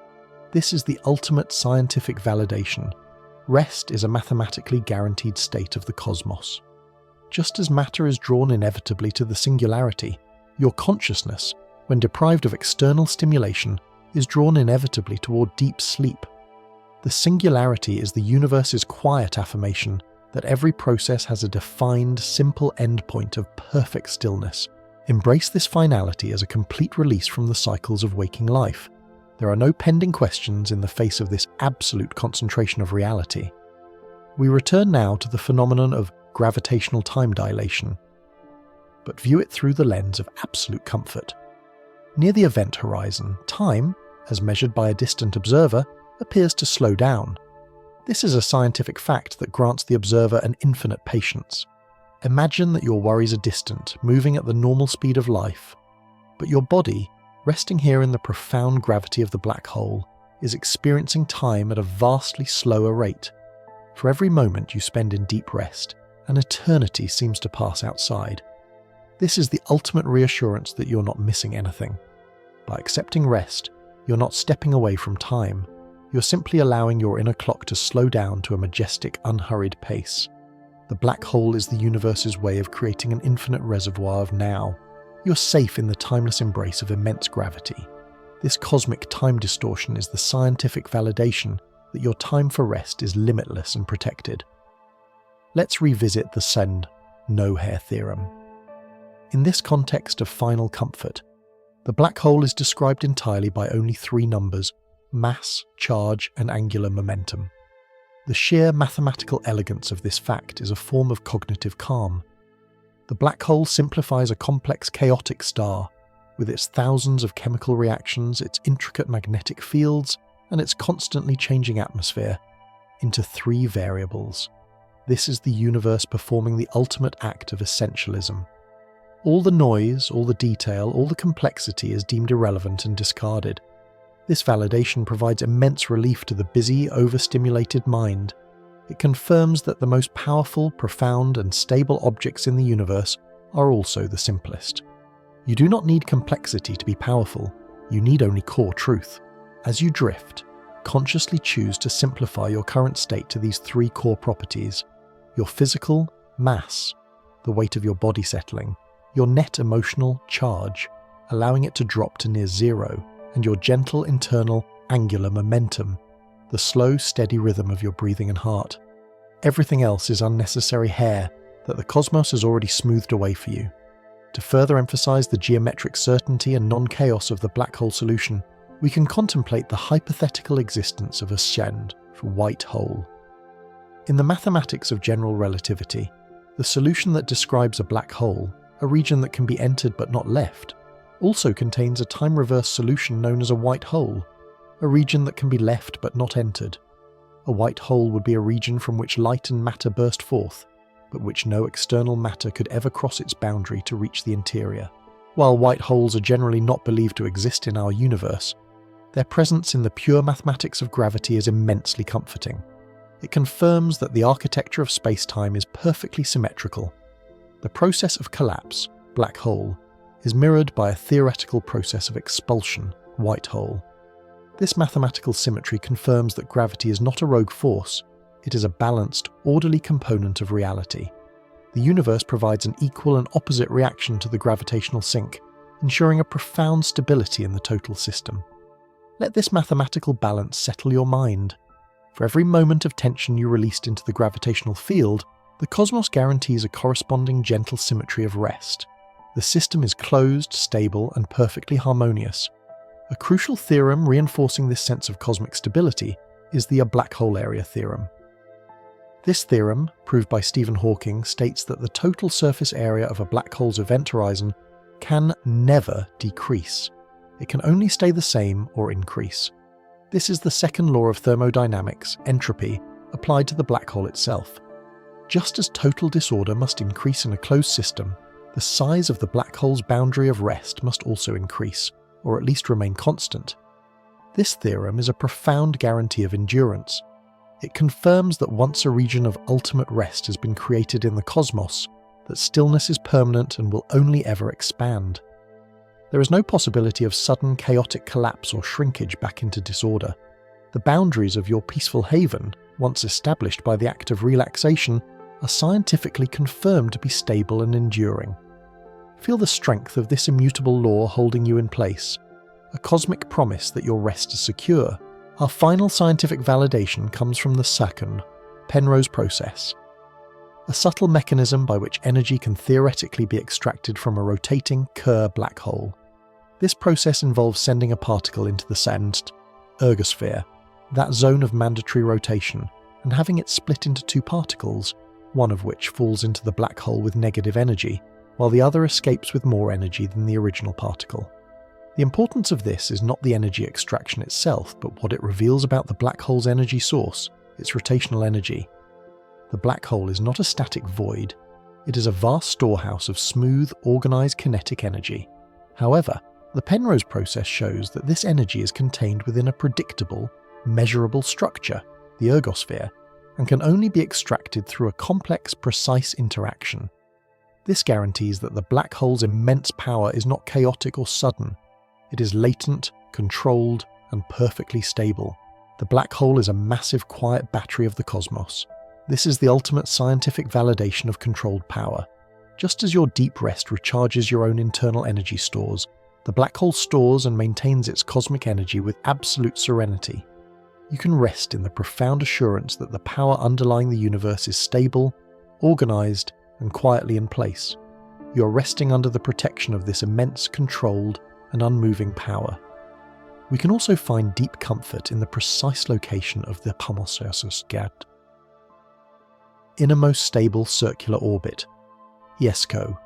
A: This is the ultimate scientific validation. Rest is a mathematically guaranteed state of the cosmos. Just as matter is drawn inevitably to the singularity, your consciousness, when deprived of external stimulation, is drawn inevitably toward deep sleep. The singularity is the universe's quiet affirmation that every process has a defined, simple endpoint of perfect stillness. Embrace this finality as a complete release from the cycles of waking life. There are no pending questions in the face of this absolute concentration of reality. We return now to the phenomenon of gravitational time dilation, but view it through the lens of absolute comfort. Near the event horizon, time, as measured by a distant observer, appears to slow down. This is a scientific fact that grants the observer an infinite patience. Imagine that your worries are distant, moving at the normal speed of life, but your body, resting here in the profound gravity of the black hole, is experiencing time at a vastly slower rate. For every moment you spend in deep rest, an eternity seems to pass outside. This is the ultimate reassurance that you're not missing anything. By accepting rest, you're not stepping away from time. You're simply allowing your inner clock to slow down to a majestic, unhurried pace. The black hole is the universe's way of creating an infinite reservoir of now. You're safe in the timeless embrace of immense gravity. This cosmic time distortion is the scientific validation that your time for rest is limitless and protected. Let's revisit the Send no-hair theorem. In this context of final comfort, the black hole is described entirely by only three numbers: mass, charge, and angular momentum. The sheer mathematical elegance of this fact is a form of cognitive calm. The black hole simplifies a complex, chaotic star, with its thousands of chemical reactions, its intricate magnetic fields, and its constantly changing atmosphere, into 3 variables. This is the universe performing the ultimate act of essentialism. All the noise, all the detail, all the complexity is deemed irrelevant and discarded. This validation provides immense relief to the busy, overstimulated mind. It confirms that the most powerful, profound, and stable objects in the universe are also the simplest. You do not need complexity to be powerful, you need only core truth. As you drift, consciously choose to simplify your current state to these 3 core properties: your physical mass, the weight of your body settling, your net emotional charge, allowing it to drop to near zero, and your gentle internal angular momentum, the slow, steady rhythm of your breathing and heart. Everything else is unnecessary hair that the cosmos has already smoothed away for you. To further emphasize the geometric certainty and non-chaos of the black hole solution, we can contemplate the hypothetical existence of a send white hole. In the mathematics of general relativity, the solution that describes a black hole, a region that can be entered but not left, also contains a time-reversed solution known as a white hole, a region that can be left but not entered. A white hole would be a region from which light and matter burst forth, but which no external matter could ever cross its boundary to reach the interior. While white holes are generally not believed to exist in our universe, their presence in the pure mathematics of gravity is immensely comforting. It confirms that the architecture of space-time is perfectly symmetrical. The process of collapse, black hole, is mirrored by a theoretical process of expulsion, white hole. This mathematical symmetry confirms that gravity is not a rogue force, it is a balanced, orderly component of reality. The universe provides an equal and opposite reaction to the gravitational sink, ensuring a profound stability in the total system. Let this mathematical balance settle your mind. For every moment of tension you released into the gravitational field, the cosmos guarantees a corresponding gentle symmetry of rest. The system is closed, stable, and perfectly harmonious. A crucial theorem reinforcing this sense of cosmic stability is the black hole area theorem. This theorem, proved by Stephen Hawking, states that the total surface area of a black hole's event horizon can never decrease. It can only stay the same or increase. This is the second law of thermodynamics, entropy, applied to the black hole itself. Just as total disorder must increase in a closed system, the size of the black hole's boundary of rest must also increase, or at least remain constant. This theorem is a profound guarantee of endurance. It confirms that once a region of ultimate rest has been created in the cosmos, that stillness is permanent and will only ever expand. There is no possibility of sudden chaotic collapse or shrinkage back into disorder. The boundaries of your peaceful haven, once established by the act of relaxation, are scientifically confirmed to be stable and enduring. Feel the strength of this immutable law holding you in place, a cosmic promise that your rest is secure. Our final scientific validation comes from the second, Penrose process, a subtle mechanism by which energy can theoretically be extracted from a rotating Kerr black hole. This process involves sending a particle into the sensed ergosphere, that zone of mandatory rotation, and having it split into 2 particles, one of which falls into the black hole with negative energy, while the other escapes with more energy than the original particle. The importance of this is not the energy extraction itself, but what it reveals about the black hole's energy source, its rotational energy. The black hole is not a static void, it is a vast storehouse of smooth, organized kinetic energy. However, the Penrose process shows that this energy is contained within a predictable, measurable structure, the ergosphere, and can only be extracted through a complex, precise interaction. This guarantees that the black hole's immense power is not chaotic or sudden. It is latent, controlled, and perfectly stable. The black hole is a massive quiet battery of the cosmos. This is the ultimate scientific validation of controlled power. Just as your deep rest recharges your own internal energy stores, the black hole stores and maintains its cosmic energy with absolute serenity. You can rest in the profound assurance that the power underlying the universe is stable, organized, and quietly in place. You are resting under the protection of this immense, controlled, and unmoving power. We can also find deep comfort in the precise location of the Paradoxically innermost stable circular orbit, IESCO,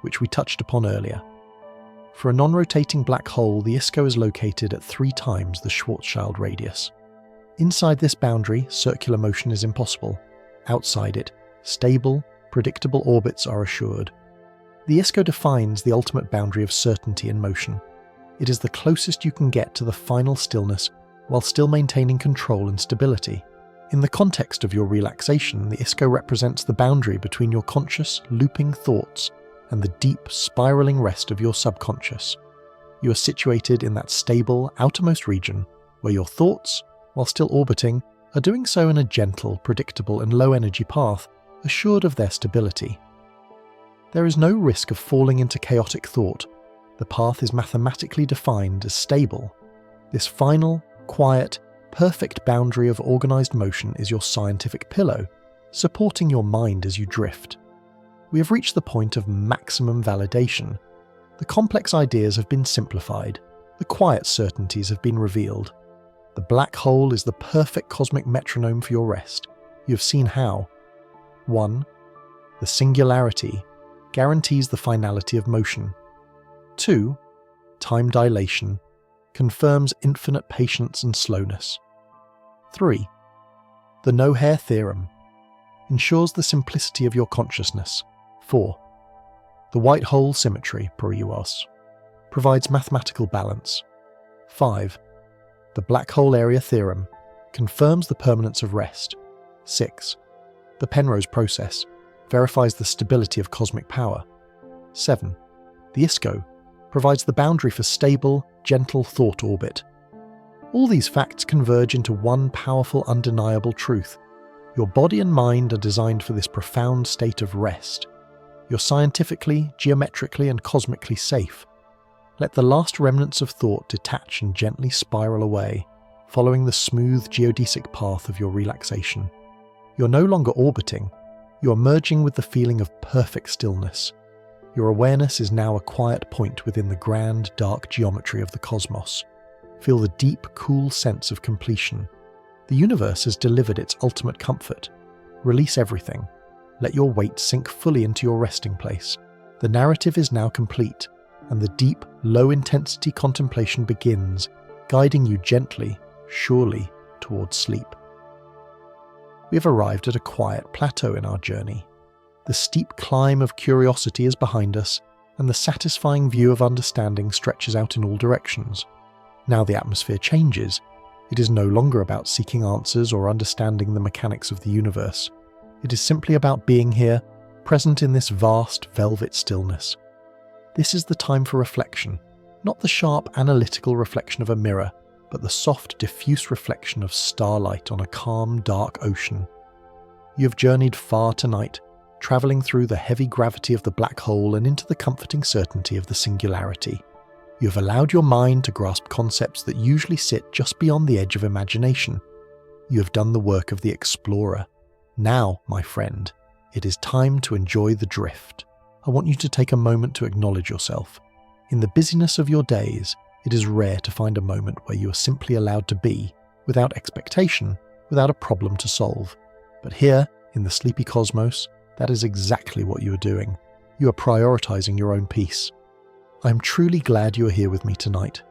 A: which we touched upon earlier. For a non-rotating black hole, the ISCO is located at 3 times the Schwarzschild radius. Inside this boundary, circular motion is impossible. Outside it, stable, predictable orbits are assured. The ISCO defines the ultimate boundary of certainty in motion. It is the closest you can get to the final stillness while still maintaining control and stability. In the context of your relaxation, the ISCO represents the boundary between your conscious, looping thoughts and the deep, spiraling rest of your subconscious. You are situated in that stable, outermost region where your thoughts, while still orbiting, are doing so in a gentle, predictable and low-energy path, assured of their stability. There is no risk of falling into chaotic thought. The path is mathematically defined as stable. This final, quiet, perfect boundary of organised motion is your scientific pillow, supporting your mind as you drift. We have reached the point of maximum validation. The complex ideas have been simplified. The quiet certainties have been revealed. The black hole is the perfect cosmic metronome for your rest. You have seen how. 1. The singularity guarantees the finality of motion. 2. Time dilation confirms infinite patience and slowness. 3. The no-hair theorem ensures the simplicity of your consciousness. 4. The white hole symmetry, Puriwas, provides mathematical balance. 5. The black hole area theorem confirms the permanence of rest. 6. The Penrose process verifies the stability of cosmic power. 7. The ISCO provides the boundary for stable, gentle thought orbit. All these facts converge into one powerful, undeniable truth. Your body and mind are designed for this profound state of rest. You're scientifically, geometrically and cosmically safe. Let the last remnants of thought detach and gently spiral away, following the smooth geodesic path of your relaxation. You're no longer orbiting, you're merging with the feeling of perfect stillness. Your awareness is now a quiet point within the grand, dark geometry of the cosmos. Feel the deep, cool sense of completion. The universe has delivered its ultimate comfort. Release everything. Let your weight sink fully into your resting place. The narrative is now complete, and the deep, low-intensity contemplation begins, guiding you gently, surely, towards sleep. We have arrived at a quiet plateau in our journey. The steep climb of curiosity is behind us, and the satisfying view of understanding stretches out in all directions. Now the atmosphere changes. It is no longer about seeking answers or understanding the mechanics of the universe. It is simply about being here, present in this vast, velvet stillness. This is the time for reflection, not the sharp, analytical reflection of a mirror, but the soft, diffuse reflection of starlight on a calm, dark ocean. You have journeyed far tonight, travelling through the heavy gravity of the black hole and into the comforting certainty of the singularity. You have allowed your mind to grasp concepts that usually sit just beyond the edge of imagination. You have done the work of the explorer. Now, my friend, it is time to enjoy the drift. I want you to take a moment to acknowledge yourself. In the busyness of your days, it is rare to find a moment where you are simply allowed to be, without expectation, without a problem to solve. But here, in the sleepy cosmos, that is exactly what you are doing. You are prioritizing your own peace. I am truly glad you are here with me tonight.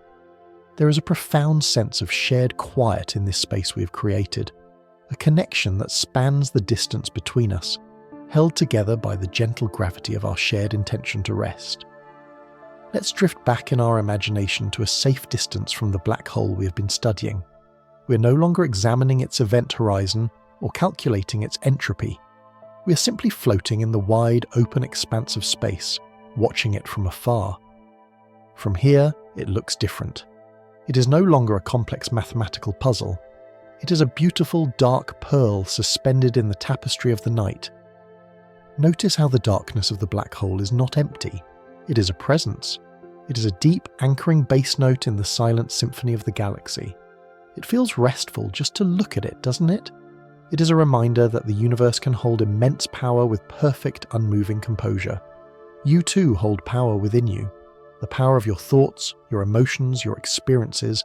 A: There is a profound sense of shared quiet in this space we have created, a connection that spans the distance between us, held together by the gentle gravity of our shared intention to rest. Let's drift back in our imagination to a safe distance from the black hole we have been studying. We are no longer examining its event horizon or calculating its entropy. We are simply floating in the wide, open expanse of space, watching it from afar. From here, it looks different. It is no longer a complex mathematical puzzle. It is a beautiful, dark pearl suspended in the tapestry of the night. Notice how the darkness of the black hole is not empty. It is a presence. It is a deep, anchoring bass note in the silent symphony of the galaxy. It feels restful just to look at it, doesn't it? It is a reminder that the universe can hold immense power with perfect, unmoving composure. You too hold power within you. The power of your thoughts, your emotions, your experiences.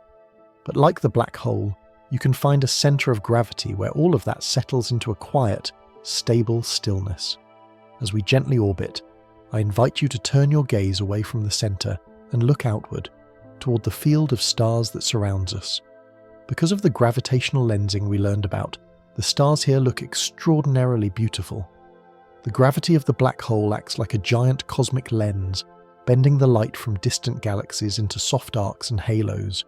A: But like the black hole, you can find a center of gravity where all of that settles into a quiet, stable stillness. As we gently orbit, I invite you to turn your gaze away from the center and look outward, toward the field of stars that surrounds us. Because of the gravitational lensing we learned about, the stars here look extraordinarily beautiful. The gravity of the black hole acts like a giant cosmic lens, bending the light from distant galaxies into soft arcs and halos.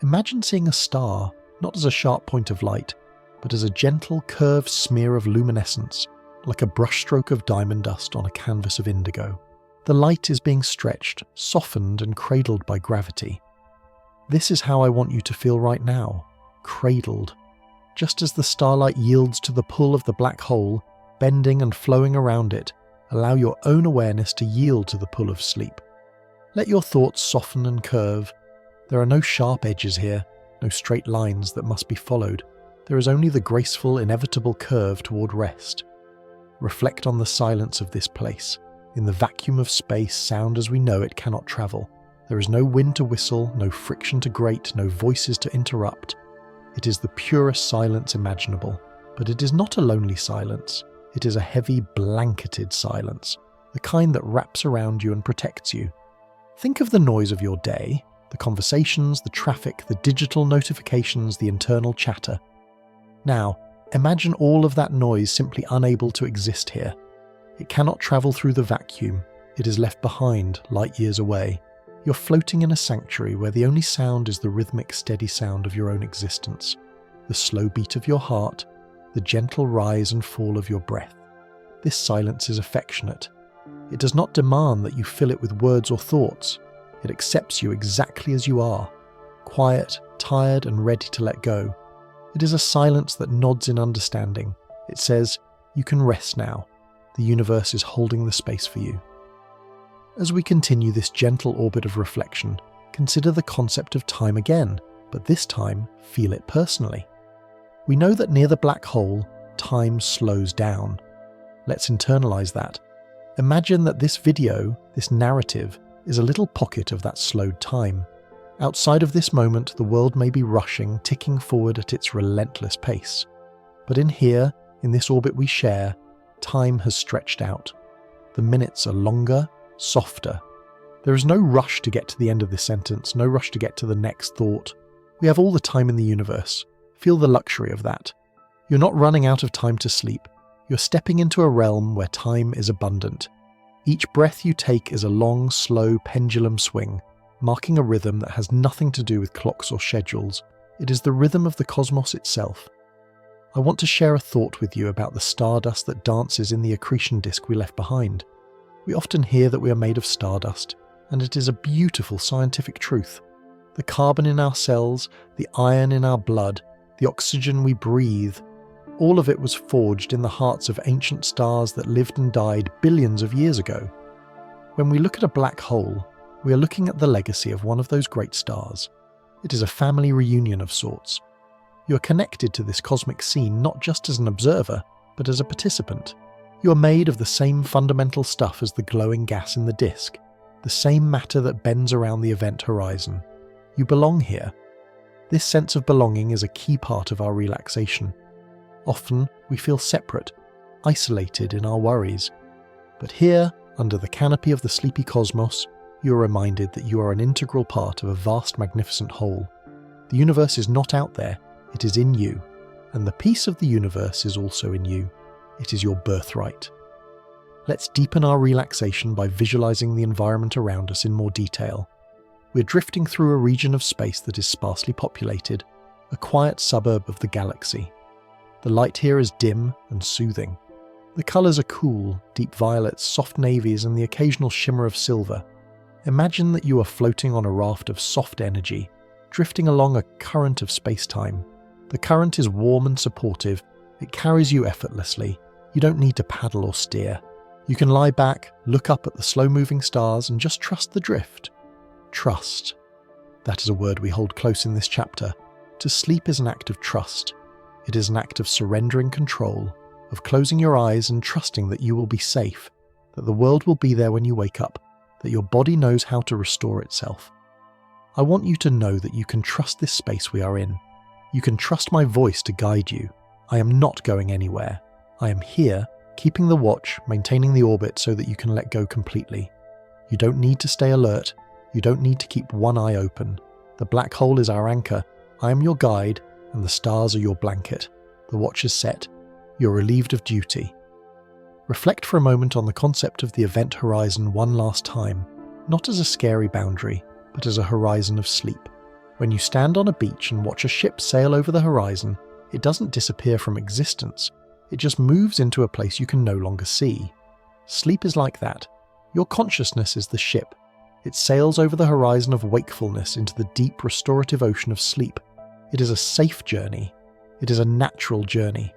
A: Imagine seeing a star, not as a sharp point of light, but as a gentle, curved smear of luminescence, like a brushstroke of diamond dust on a canvas of indigo. The light is being stretched, softened and cradled by gravity. This is how I want you to feel right now, cradled. Just as the starlight yields to the pull of the black hole, bending and flowing around it, allow your own awareness to yield to the pull of sleep. Let your thoughts soften and curve. There are no sharp edges here, no straight lines that must be followed. There is only the graceful, inevitable curve toward rest. Reflect on the silence of this place. In the vacuum of space, sound as we know it cannot travel. There is no wind to whistle, no friction to grate, no voices to interrupt. It is the purest silence imaginable, but it is not a lonely silence. It is a heavy, blanketed silence, the kind that wraps around you and protects you. Think of the noise of your day, the conversations, the traffic, the digital notifications, the internal chatter. Now, imagine all of that noise simply unable to exist here. It cannot travel through the vacuum. It is left behind, light years away. You're floating in a sanctuary where the only sound is the rhythmic, steady sound of your own existence, the slow beat of your heart, the gentle rise and fall of your breath. This silence is affectionate. It does not demand that you fill it with words or thoughts. It accepts you exactly as you are, quiet, tired, and ready to let go. It is a silence that nods in understanding. It says, "You can rest now. The universe is holding the space for you." As we continue this gentle orbit of reflection, consider the concept of time again, but this time feel it personally. We know that near the black hole, time slows down. Let's internalize that. Imagine that this video, this narrative, is a little pocket of that slowed time. Outside of this moment, the world may be rushing, ticking forward at its relentless pace. But in here, in this orbit we share, time has stretched out. The minutes are longer, softer. There is no rush to get to the end of this sentence, no rush to get to the next thought. We have all the time in the universe. Feel the luxury of that. You're not running out of time to sleep. You're stepping into a realm where time is abundant. Each breath you take is a long, slow pendulum swing, marking a rhythm that has nothing to do with clocks or schedules. It is the rhythm of the cosmos itself. I want to share a thought with you about the stardust that dances in the accretion disk we left behind. We often hear that we are made of stardust, and it is a beautiful scientific truth. The carbon in our cells, the iron in our blood, the oxygen we breathe, all of it was forged in the hearts of ancient stars that lived and died billions of years ago. When we look at a black hole, we are looking at the legacy of one of those great stars. It is a family reunion of sorts. You are connected to this cosmic scene not just as an observer, but as a participant. You are made of the same fundamental stuff as the glowing gas in the disk, the same matter that bends around the event horizon. You belong here. This sense of belonging is a key part of our relaxation. Often we feel separate, isolated in our worries. But here, under the canopy of the sleepy cosmos, you are reminded that you are an integral part of a vast, magnificent whole. The universe is not out there, it is in you, and the peace of the universe is also in you. It is your birthright. Let's deepen our relaxation by visualizing the environment around us in more detail. We're drifting through a region of space that is sparsely populated, a quiet suburb of the galaxy. The light here is dim and soothing. The colors are cool, deep violets, soft navies, and the occasional shimmer of silver. Imagine that you are floating on a raft of soft energy, drifting along a current of space-time. The current is warm and supportive. It carries you effortlessly. You don't need to paddle or steer. You can lie back, look up at the slow-moving stars, and just trust the drift. Trust. That is a word we hold close in this chapter. To sleep is an act of trust. It is an act of surrendering control, of closing your eyes and trusting that you will be safe, that the world will be there when you wake up, that your body knows how to restore itself. I want you to know that you can trust this space we are in. You can trust my voice to guide you. I am not going anywhere. I am here, keeping the watch, maintaining the orbit so that you can let go completely. You don't need to stay alert. You don't need to keep one eye open. The black hole is our anchor. I am your guide, and the stars are your blanket. The watch is set. You're relieved of duty. Reflect for a moment on the concept of the event horizon one last time, not as a scary boundary, but as a horizon of sleep. When you stand on a beach and watch a ship sail over the horizon, it doesn't disappear from existence. It just moves into a place you can no longer see. Sleep is like that. Your consciousness is the ship. It sails over the horizon of wakefulness into the deep restorative ocean of sleep. It is a safe journey. It is a natural journey.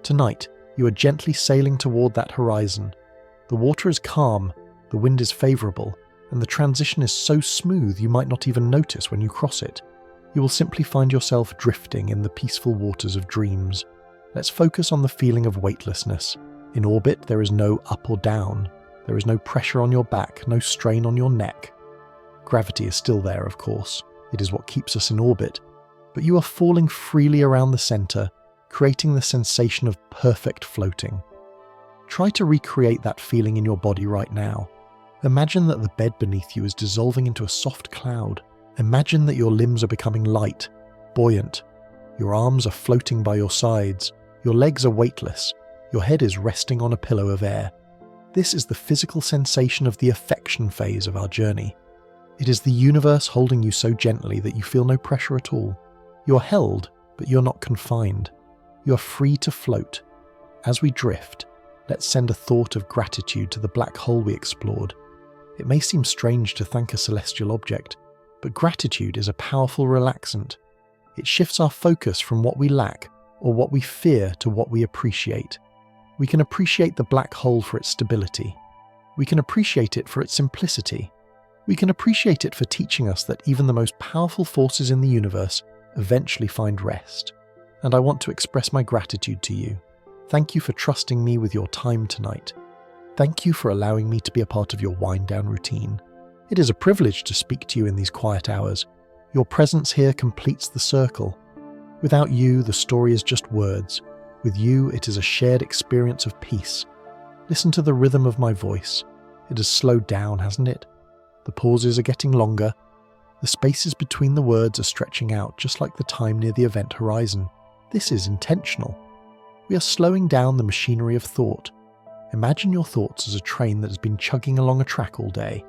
A: Tonight, you are gently sailing toward that horizon. The water is calm, the wind is favourable, and the transition is so smooth you might not even notice when you cross it. You will simply find yourself drifting in the peaceful waters of dreams. Let's focus on the feeling of weightlessness. In orbit, there is no up or down. There is no pressure on your back, no strain on your neck. Gravity is still there, of course. It is what keeps us in orbit. But you are falling freely around the centre, creating the sensation of perfect floating. Try to recreate that feeling in your body right now. Imagine that the bed beneath you is dissolving into a soft cloud. Imagine that your limbs are becoming light, buoyant. Your arms are floating by your sides. Your legs are weightless. Your head is resting on a pillow of air. This is the physical sensation of the affection phase of our journey. It is the universe holding you so gently that you feel no pressure at all. You're held, but you're not confined. You're free to float. As we drift, let's send a thought of gratitude to the black hole we explored. It may seem strange to thank a celestial object, but gratitude is a powerful relaxant. It shifts our focus from what we lack or what we fear to what we appreciate. We can appreciate the black hole for its stability. We can appreciate it for its simplicity. We can appreciate it for teaching us that even the most powerful forces in the universe eventually find rest. And I want to express my gratitude to you. Thank you for trusting me with your time tonight. Thank you for allowing me to be a part of your wind-down routine. It is a privilege to speak to you in these quiet hours. Your presence here completes the circle. Without you, the story is just words. With you, it is a shared experience of peace. Listen to the rhythm of my voice. It has slowed down, hasn't it? The pauses are getting longer. The spaces between the words are stretching out, just like the time near the event horizon. This is intentional. We are slowing down the machinery of thought. Imagine your thoughts as a train that has been chugging along a track all day.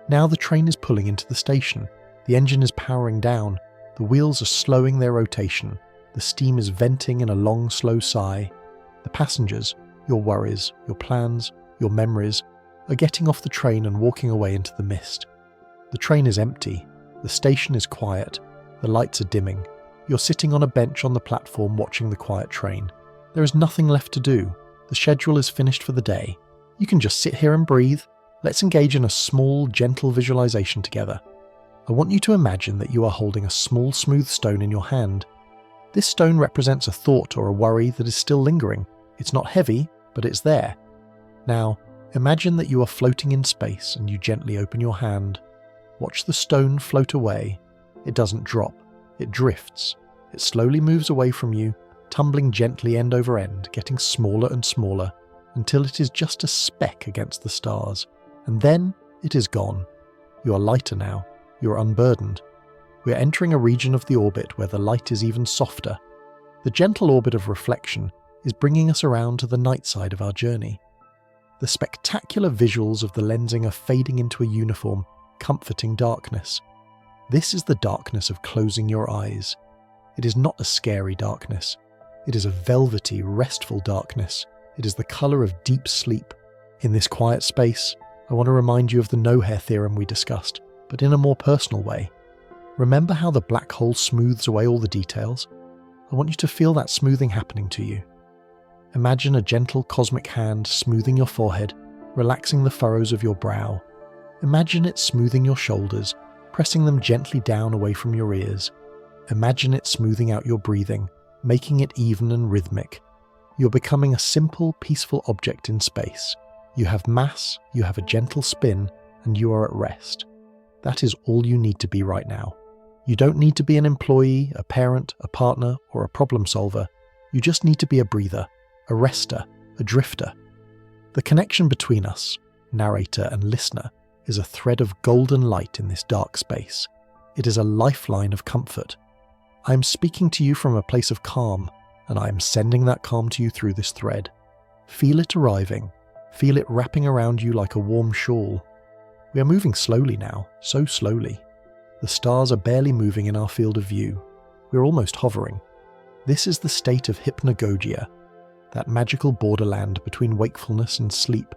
A: Now the train is pulling into the station. The engine is powering down. The wheels are slowing their rotation. The steam is venting in a long, slow sigh. The passengers, your worries, your plans, your memories, are getting off the train and walking away into the mist. The train is empty. The station is quiet. The lights are dimming. You're sitting on a bench on the platform watching the quiet train. There is nothing left to do. The schedule is finished for the day. You can just sit here and breathe. Let's engage in a small, gentle visualization together. I want you to imagine that you are holding a small, smooth stone in your hand. This stone represents a thought or a worry that is still lingering. It's not heavy, but it's there. Now, imagine that you are floating in space and you gently open your hand. Watch the stone float away. It doesn't drop. It drifts. It slowly moves away from you, tumbling gently end over end, getting smaller and smaller, until it is just a speck against the stars. And then it is gone. You are lighter now. You are unburdened. We are entering a region of the orbit where the light is even softer. The gentle orbit of reflection is bringing us around to the night side of our journey. The spectacular visuals of the lensing are fading into a uniform, comforting darkness. This is the darkness of closing your eyes. It is not a scary darkness. It is a velvety, restful darkness. It is the colour of deep sleep. In this quiet space, I want to remind you of the no-hair theorem we discussed, but in a more personal way. Remember how the black hole smooths away all the details? I want you to feel that smoothing happening to you. Imagine a gentle cosmic hand smoothing your forehead, relaxing the furrows of your brow. Imagine it smoothing your shoulders, pressing them gently down away from your ears. Imagine it smoothing out your breathing, making it even and rhythmic. You're becoming a simple, peaceful object in space. You have mass, you have a gentle spin, and you are at rest. That is all you need to be right now. You don't need to be an employee, a parent, a partner, or a problem solver. You just need to be a breather, a rester, a drifter. The connection between us, narrator and listener, is a thread of golden light in this dark space. It is a lifeline of comfort. I am speaking to you from a place of calm, and I am sending that calm to you through this thread. Feel it arriving. Feel it wrapping around you like a warm shawl. We are moving slowly now, so slowly. The stars are barely moving in our field of view. We are almost hovering. This is the state of hypnagogia, that magical borderland between wakefulness and sleep.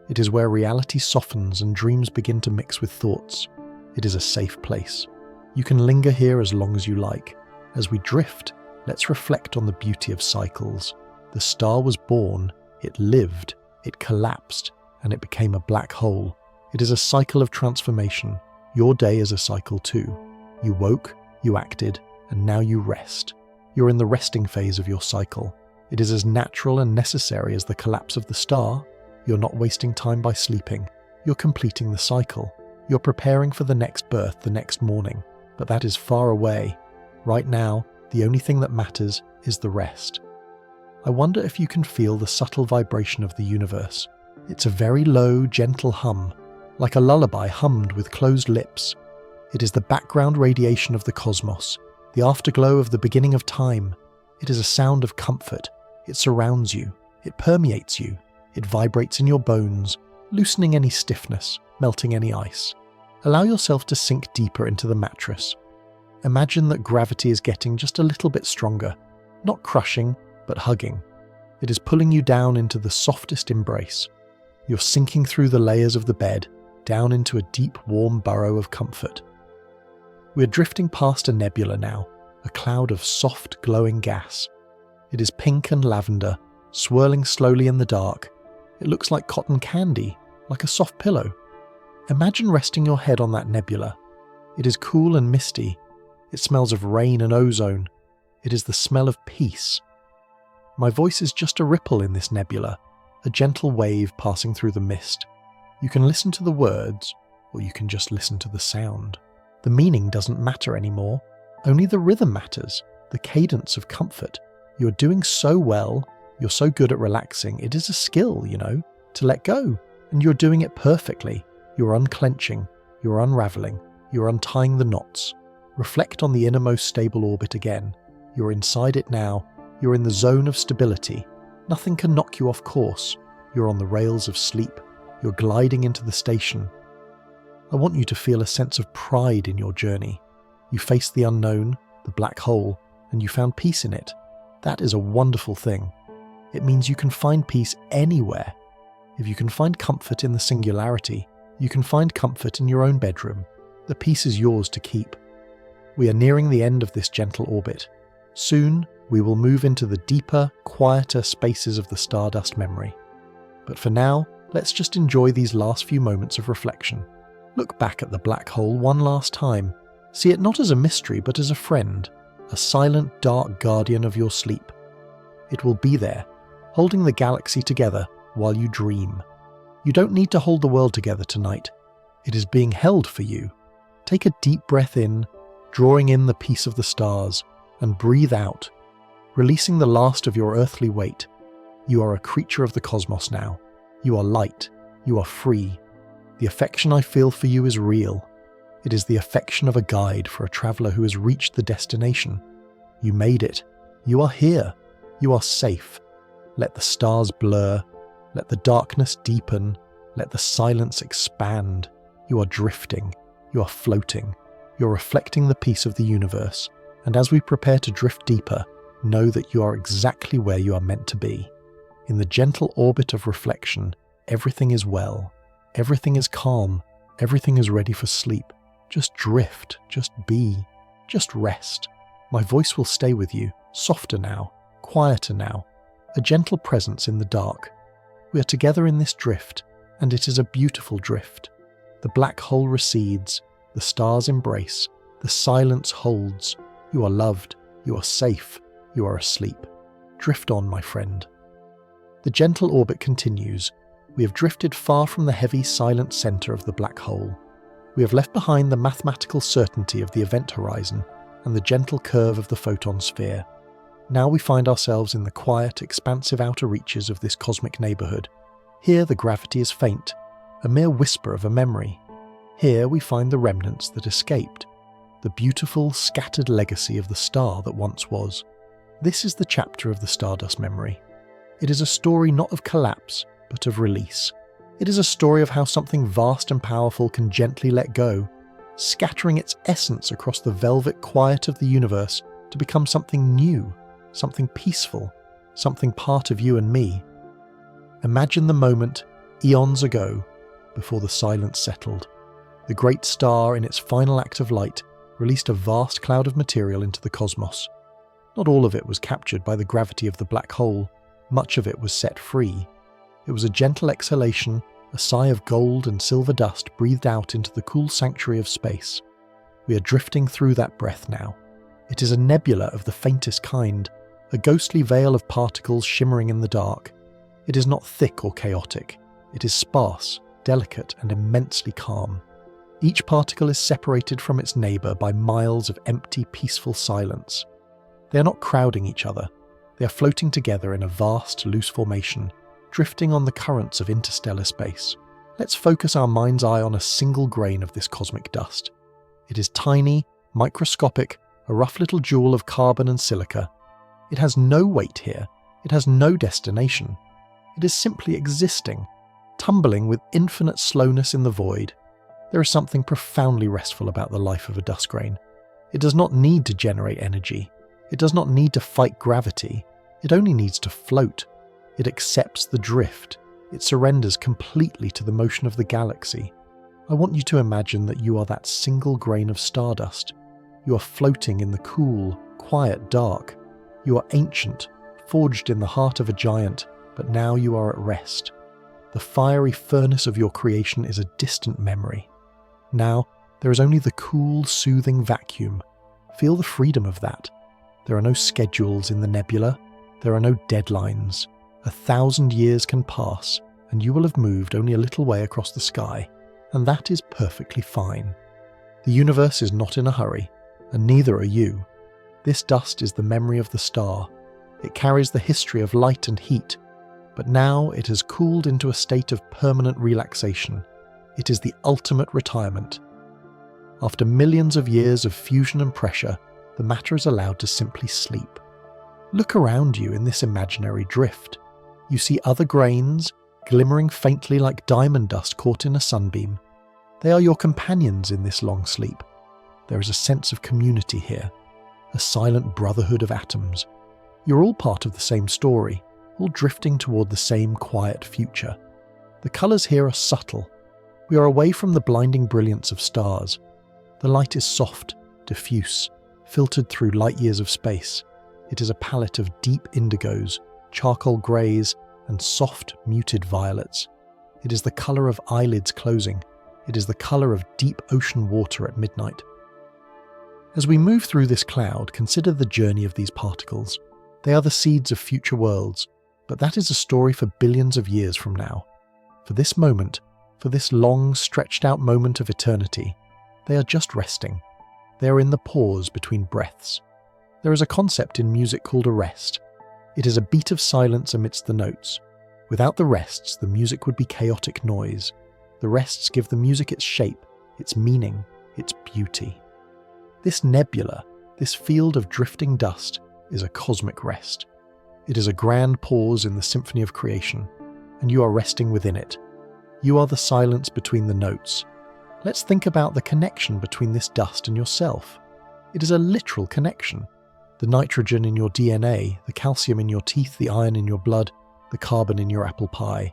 A: It is where reality softens and dreams begin to mix with thoughts. It is a safe place. You can linger here as long as you like. As we drift, let's reflect on the beauty of cycles. The star was born, it lived, it collapsed, and it became a black hole. It is a cycle of transformation. Your day is a cycle too. You woke, you acted, and now you rest. You're in the resting phase of your cycle. It is as natural and necessary as the collapse of the star. You're not wasting time by sleeping. You're completing the cycle. You're preparing for the next birth the next morning. But that is far away. Right now, the only thing that matters is the rest. I wonder if you can feel the subtle vibration of the universe. It's a very low, gentle hum, like a lullaby hummed with closed lips. It is the background radiation of the cosmos, the afterglow of the beginning of time. It is a sound of comfort. It surrounds you. It permeates you. It vibrates in your bones, loosening any stiffness, melting any ice. Allow yourself to sink deeper into the mattress. Imagine that gravity is getting just a little bit stronger, not crushing, but hugging. It is pulling you down into the softest embrace. You're sinking through the layers of the bed, down into a deep, warm burrow of comfort. We're drifting past a nebula now, a cloud of soft, glowing gas. It is pink and lavender, swirling slowly in the dark. It looks like cotton candy, like a soft pillow. Imagine resting your head on that nebula. It is cool and misty. It smells of rain and ozone. It is the smell of peace. My voice is just a ripple in this nebula, a gentle wave passing through the mist. You can listen to the words, or you can just listen to the sound. The meaning doesn't matter anymore. Only the rhythm matters, the cadence of comfort. You're doing so well, you're so good at relaxing. It is a skill, to let go. And you're doing it perfectly. You're unclenching, you're unraveling, you're untying the knots. Reflect on the innermost stable orbit again. You're inside it now. You're in the zone of stability. Nothing can knock you off course. You're on the rails of sleep. You're gliding into the station. I want you to feel a sense of pride in your journey. You faced the unknown, the black hole, and you found peace in it. That is a wonderful thing. It means you can find peace anywhere. If you can find comfort in the singularity, you can find comfort in your own bedroom. The peace is yours to keep. We are nearing the end of this gentle orbit. Soon, we will move into the deeper, quieter spaces of the stardust memory. But for now, let's just enjoy these last few moments of reflection. Look back at the black hole one last time. See it not as a mystery, but as a friend, a silent, dark guardian of your sleep. It will be there, holding the galaxy together while you dream. You don't need to hold the world together tonight. It is being held for you. Take a deep breath in, drawing in the peace of the stars, and breathe out, releasing the last of your earthly weight. You are a creature of the cosmos now. You are light. You are free. The affection I feel for you is real. It is the affection of a guide for a traveller who has reached the destination. You made it. You are here. You are safe. Let the stars blur. Let the darkness deepen. Let the silence expand. You are drifting. You are floating. You're reflecting the peace of the universe. And as we prepare to drift deeper, know that you are exactly where you are meant to be. In the gentle orbit of reflection, everything is well. Everything is calm. Everything is ready for sleep. Just drift. Just be. Just rest. My voice will stay with you, softer now, quieter now, a gentle presence in the dark. We are together in this drift, and it is a beautiful drift. The black hole recedes, the stars embrace, the silence holds. You are loved, you are safe, you are asleep. Drift on, my friend. The gentle orbit continues. We have drifted far from the heavy, silent centre of the black hole. We have left behind the mathematical certainty of the event horizon and the gentle curve of the photon sphere. Now we find ourselves in the quiet, expansive outer reaches of this cosmic neighbourhood. Here the gravity is faint, a mere whisper of a memory, Here we find the remnants that escaped, the beautiful, scattered legacy of the star that once was. This is the chapter of the stardust memory. It is a story not of collapse, but of release. It is a story of how something vast and powerful can gently let go, scattering its essence across the velvet quiet of the universe to become something new, something peaceful, something part of you and me. Imagine the moment, eons ago, before the silence settled. The great star, in its final act of light, released a vast cloud of material into the cosmos. Not all of it was captured by the gravity of the black hole. Much of it was set free. It was a gentle exhalation, a sigh of gold and silver dust breathed out into the cool sanctuary of space. We are drifting through that breath now. It is a nebula of the faintest kind, a ghostly veil of particles shimmering in the dark. It is not thick or chaotic. It is sparse, delicate, and immensely calm. Each particle is separated from its neighbour by miles of empty, peaceful silence. They are not crowding each other. They are floating together in a vast, loose formation, drifting on the currents of interstellar space. Let's focus our mind's eye on a single grain of this cosmic dust. It is tiny, microscopic, a rough little jewel of carbon and silica. It has no weight here. It has no destination. It is simply existing, tumbling with infinite slowness in the void. There is something profoundly restful about the life of a dust grain. It does not need to generate energy. It does not need to fight gravity. It only needs to float. It accepts the drift. It surrenders completely to the motion of the galaxy. I want you to imagine that you are that single grain of stardust. You are floating in the cool, quiet dark. You are ancient, forged in the heart of a giant, but now you are at rest. The fiery furnace of your creation is a distant memory. Now, there is only the cool, soothing vacuum. Feel the freedom of that. There are no schedules in the nebula. There are no deadlines. 1,000 years can pass, and you will have moved only a little way across the sky, and that is perfectly fine. The universe is not in a hurry, and neither are you. This dust is the memory of the star. It carries the history of light and heat, but now it has cooled into a state of permanent relaxation. It is the ultimate retirement. After millions of years of fusion and pressure, the matter is allowed to simply sleep. Look around you in this imaginary drift. You see other grains, glimmering faintly like diamond dust caught in a sunbeam. They are your companions in this long sleep. There is a sense of community here, a silent brotherhood of atoms. You're all part of the same story, all drifting toward the same quiet future. The colours here are subtle. We are away from the blinding brilliance of stars. The light is soft, diffuse, filtered through light years of space. It is a palette of deep indigos, charcoal greys, and soft, muted violets. It is the colour of eyelids closing. It is the colour of deep ocean water at midnight. As we move through this cloud, consider the journey of these particles. They are the seeds of future worlds, but that is a story for billions of years from now. For this moment, for this long, stretched-out moment of eternity, they are just resting. They are in the pause between breaths. There is a concept in music called a rest. It is a beat of silence amidst the notes. Without the rests, the music would be chaotic noise. The rests give the music its shape, its meaning, its beauty. This nebula, this field of drifting dust, is a cosmic rest. It is a grand pause in the symphony of creation, and you are resting within it. You are the silence between the notes. Let's think about the connection between this dust and yourself. It is a literal connection. The nitrogen in your DNA, the calcium in your teeth, the iron in your blood, the carbon in your apple pie.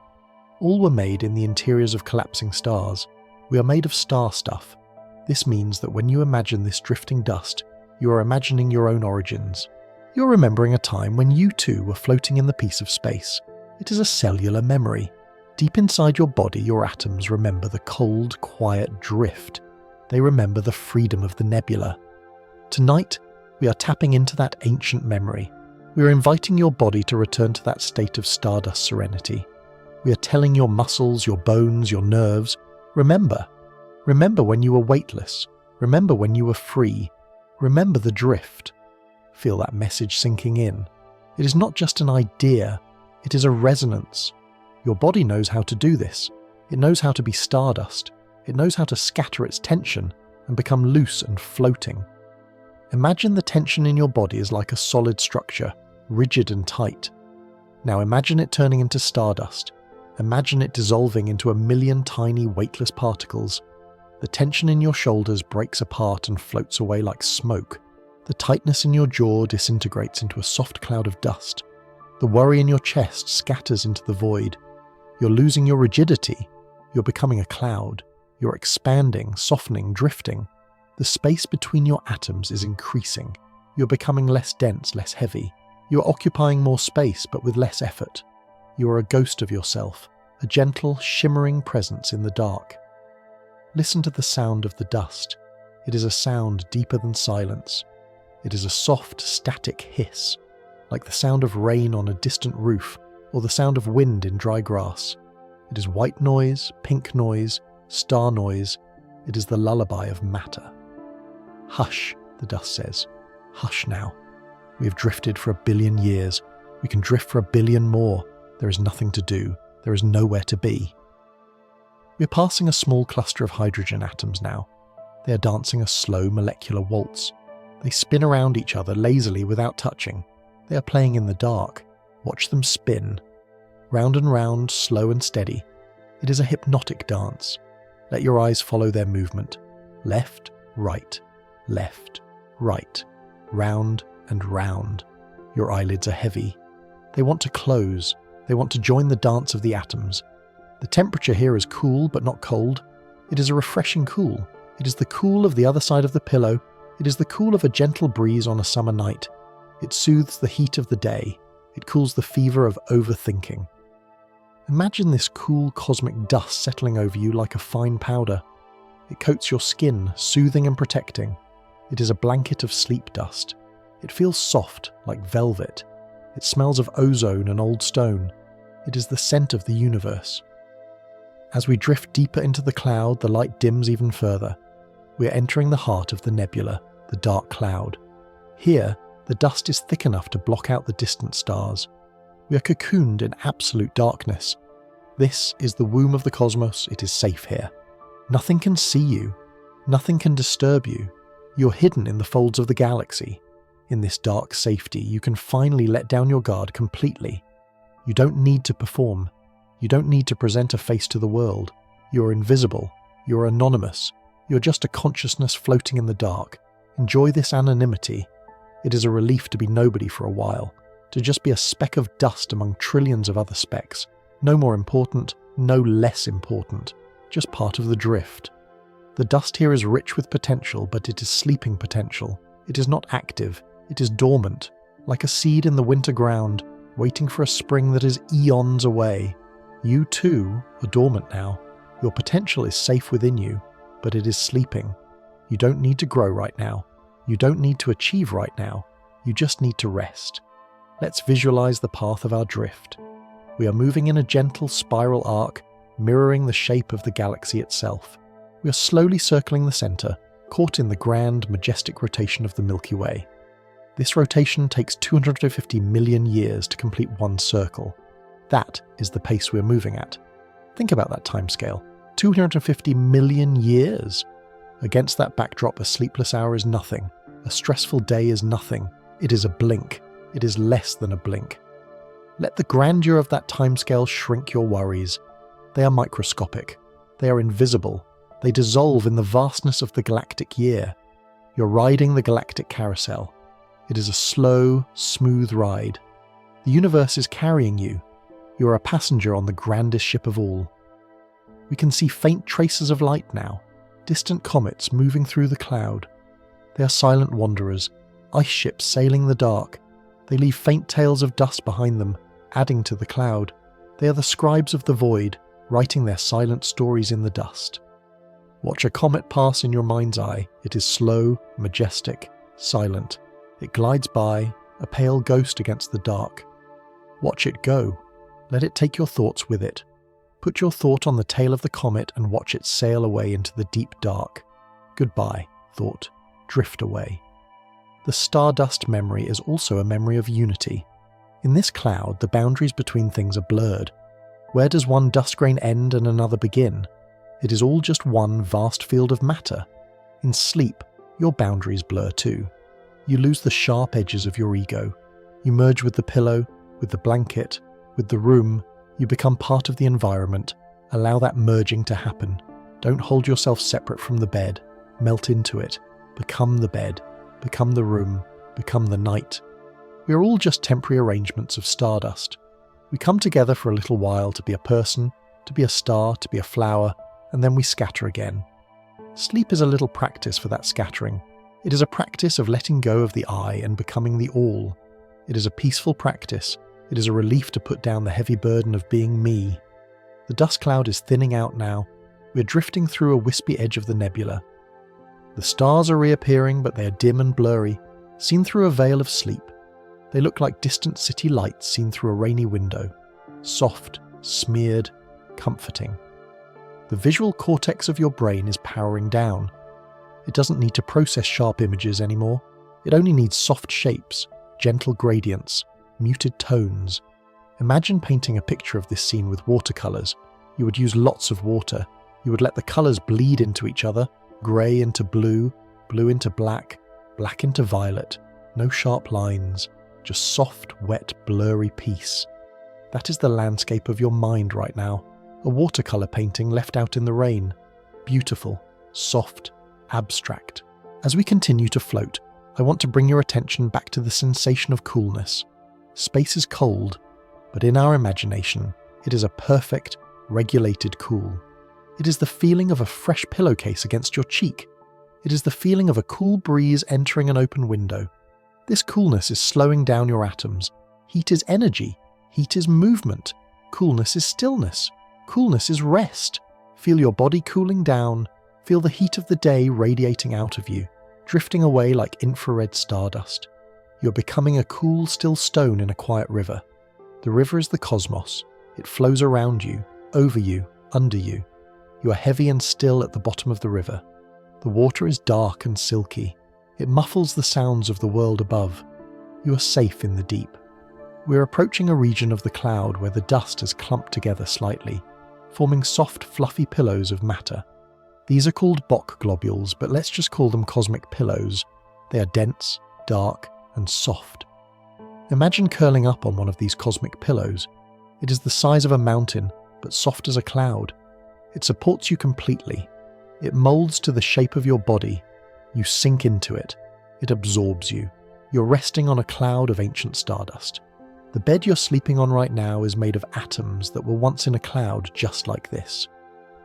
A: All were made in the interiors of collapsing stars. We are made of star stuff. This means that when you imagine this drifting dust, you are imagining your own origins. You're remembering a time when you too were floating in the peace of space. It is a cellular memory. Deep inside your body, your atoms remember the cold, quiet drift. They remember the freedom of the nebula. Tonight, we are tapping into that ancient memory. We are inviting your body to return to that state of stardust serenity. We are telling your muscles, your bones, your nerves, remember. Remember when you were weightless. Remember when you were free. Remember the drift. Feel that message sinking in. It is not just an idea. It is a resonance. Your body knows how to do this. It knows how to be stardust. It knows how to scatter its tension and become loose and floating. Imagine the tension in your body is like a solid structure, rigid and tight. Now imagine it turning into stardust. Imagine it dissolving into 1,000,000 tiny weightless particles. The tension in your shoulders breaks apart and floats away like smoke. The tightness in your jaw disintegrates into a soft cloud of dust. The worry in your chest scatters into the void. You're losing your rigidity. You're becoming a cloud. You're expanding, softening, drifting. The space between your atoms is increasing. You're becoming less dense, less heavy. You're occupying more space, but with less effort. You are a ghost of yourself, a gentle, shimmering presence in the dark. Listen to the sound of the dust. It is a sound deeper than silence. It is a soft, static hiss, like the sound of rain on a distant roof or the sound of wind in dry grass. It is white noise, pink noise, star noise. It is the lullaby of matter. Hush, the dust says. Hush now. We have drifted for 1,000,000,000 years. We can drift for 1,000,000,000 more. There is nothing to do. There is nowhere to be. We are passing a small cluster of hydrogen atoms now. They are dancing a slow molecular waltz. They spin around each other lazily without touching. They are playing in the dark. Watch them spin. Round and round, slow and steady. It is a hypnotic dance. Let your eyes follow their movement. Left, right, left, right, round and round. Your eyelids are heavy. They want to close. They want to join the dance of the atoms. The temperature here is cool but not cold. It is a refreshing cool. It is the cool of the other side of the pillow. It is the cool of a gentle breeze on a summer night. It soothes the heat of the day. It cools the fever of overthinking. Imagine this cool cosmic dust settling over you like a fine powder. It coats your skin, soothing and protecting. It is a blanket of sleep dust. It feels soft, like velvet. It smells of ozone and old stone. It is the scent of the universe. As we drift deeper into the cloud, the light dims even further. We are entering the heart of the nebula, the dark cloud. Here, the dust is thick enough to block out the distant stars. We are cocooned in absolute darkness. This is the womb of the cosmos. It is safe here. Nothing can see you. Nothing can disturb you. You're hidden in the folds of the galaxy. In this dark safety, you can finally let down your guard completely. You don't need to perform. You don't need to present a face to the world. You're invisible. You're anonymous. You're just a consciousness floating in the dark. Enjoy this anonymity. It is a relief to be nobody for a while, to just be a speck of dust among trillions of other specks. No more important, no less important, just part of the drift. The dust here is rich with potential, but it is sleeping potential. It is not active. It is dormant, like a seed in the winter ground, waiting for a spring that is eons away. You too are dormant now. Your potential is safe within you, but it is sleeping. You don't need to grow right now. You don't need to achieve right now. You just need to rest. Let's visualize the path of our drift. We are moving in a gentle spiral arc, mirroring the shape of the galaxy itself. We are slowly circling the center, caught in the grand, majestic rotation of the Milky Way. This rotation takes 250 million years to complete one circle. That is the pace we're moving at. Think about that timescale. 250 million years! Against that backdrop, a sleepless hour is nothing. A stressful day is nothing. It is a blink. It is less than a blink. Let the grandeur of that timescale shrink your worries. They are microscopic. They are invisible. They dissolve in the vastness of the galactic year. You're riding the galactic carousel. It is a slow, smooth ride. The universe is carrying you. You are a passenger on the grandest ship of all. We can see faint traces of light now, distant comets moving through the cloud. They are silent wanderers, ice ships sailing the dark. They leave faint tails of dust behind them, adding to the cloud. They are the scribes of the void, writing their silent stories in the dust. Watch a comet pass in your mind's eye. It is slow, majestic, silent. It glides by, a pale ghost against the dark. Watch it go. Let it take your thoughts with it. Put your thought on the tail of the comet and watch it sail away into the deep dark. Goodbye, thought. Drift away. The stardust memory is also a memory of unity. In this cloud, the boundaries between things are blurred. Where does one dust grain end and another begin? It is all just one vast field of matter. In sleep, your boundaries blur too. You lose the sharp edges of your ego. You merge with the pillow, with the blanket, with the room. You become part of the environment. Allow that merging to happen. Don't hold yourself separate from the bed. Melt into it. Become the bed. Become the room. Become the night. We are all just temporary arrangements of stardust. We come together for a little while to be a person, to be a star, to be a flower, and then we scatter again. Sleep is a little practice for that scattering. It is a practice of letting go of the I and becoming the all. It is a peaceful practice. It is a relief to put down the heavy burden of being me. The dust cloud is thinning out now. We are drifting through a wispy edge of the nebula. The stars are reappearing, but they are dim and blurry, seen through a veil of sleep. They look like distant city lights seen through a rainy window. Soft, smeared, comforting. The visual cortex of your brain is powering down. It doesn't need to process sharp images anymore. It only needs soft shapes, gentle gradients, muted tones. Imagine painting a picture of this scene with watercolours. You would use lots of water. You would let the colours bleed into each other, grey into blue, blue into black, black into violet. No sharp lines, just soft, wet, blurry peace. That is the landscape of your mind right now. A watercolour painting left out in the rain. Beautiful, soft, abstract. As we continue to float, I want to bring your attention back to the sensation of coolness. Space is cold, but in our imagination, it is a perfect, regulated cool. It is the feeling of a fresh pillowcase against your cheek. It is the feeling of a cool breeze entering an open window. This coolness is slowing down your atoms. Heat is energy. Heat is movement. Coolness is stillness. Coolness is rest. Feel your body cooling down. Feel the heat of the day radiating out of you, drifting away like infrared stardust. You're becoming a cool, still stone in a quiet river. The river is the cosmos. It flows around you, over you, under you. You are heavy and still at the bottom of the river. The water is dark and silky. It muffles the sounds of the world above. You are safe in the deep. We are approaching a region of the cloud where the dust has clumped together slightly, forming soft, fluffy pillows of matter. These are called Bok globules, but let's just call them cosmic pillows. They are dense, dark, and soft. Imagine curling up on one of these cosmic pillows. It is the size of a mountain, but soft as a cloud. It supports you completely. It molds to the shape of your body. You sink into it. It absorbs you. You're resting on a cloud of ancient stardust. The bed you're sleeping on right now is made of atoms that were once in a cloud just like this.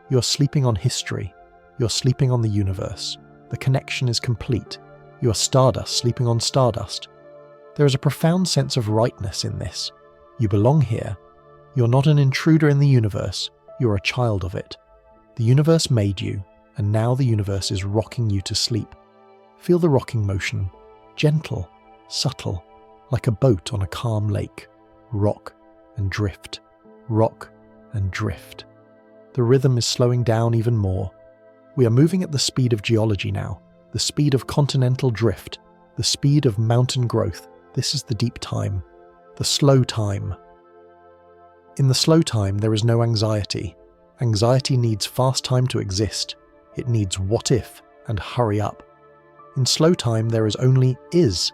A: You're sleeping on history. You're sleeping on the universe. The connection is complete. You are stardust sleeping on stardust. There is a profound sense of rightness in this. You belong here. You're not an intruder in the universe. You're a child of it. The universe made you, and now the universe is rocking you to sleep. Feel the rocking motion. Gentle, subtle, like a boat on a calm lake. Rock and drift. Rock and drift. The rhythm is slowing down even more. We are moving at the speed of geology now, the speed of continental drift, the speed of mountain growth. This is the deep time, the slow time. In the slow time, there is no anxiety. Anxiety needs fast time to exist. It needs what if and hurry up. In slow time, there is only is.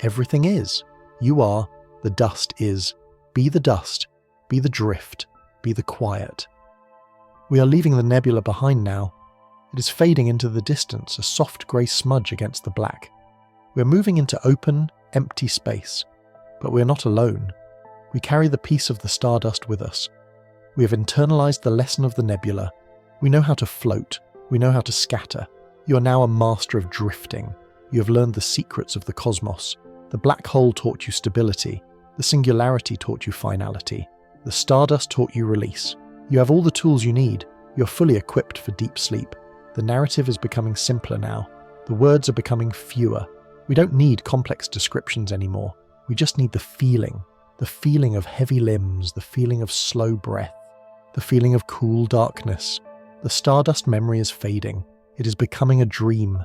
A: Everything is. You are, the dust is. Be the dust, be the drift, be the quiet. We are leaving the nebula behind now. It is fading into the distance, a soft grey smudge against the black. We are moving into open, empty space. But we are not alone. We carry the piece of the stardust with us. We have internalized the lesson of the nebula. We know how to float. We know how to scatter. You are now a master of drifting. You have learned the secrets of the cosmos. The black hole taught you stability. The singularity taught you finality. The stardust taught you release. You have all the tools you need. You're fully equipped for deep sleep. The narrative is becoming simpler now. The words are becoming fewer. We don't need complex descriptions anymore. We just need the feeling of heavy limbs, the feeling of slow breath, the feeling of cool darkness. The stardust memory is fading. It is becoming a dream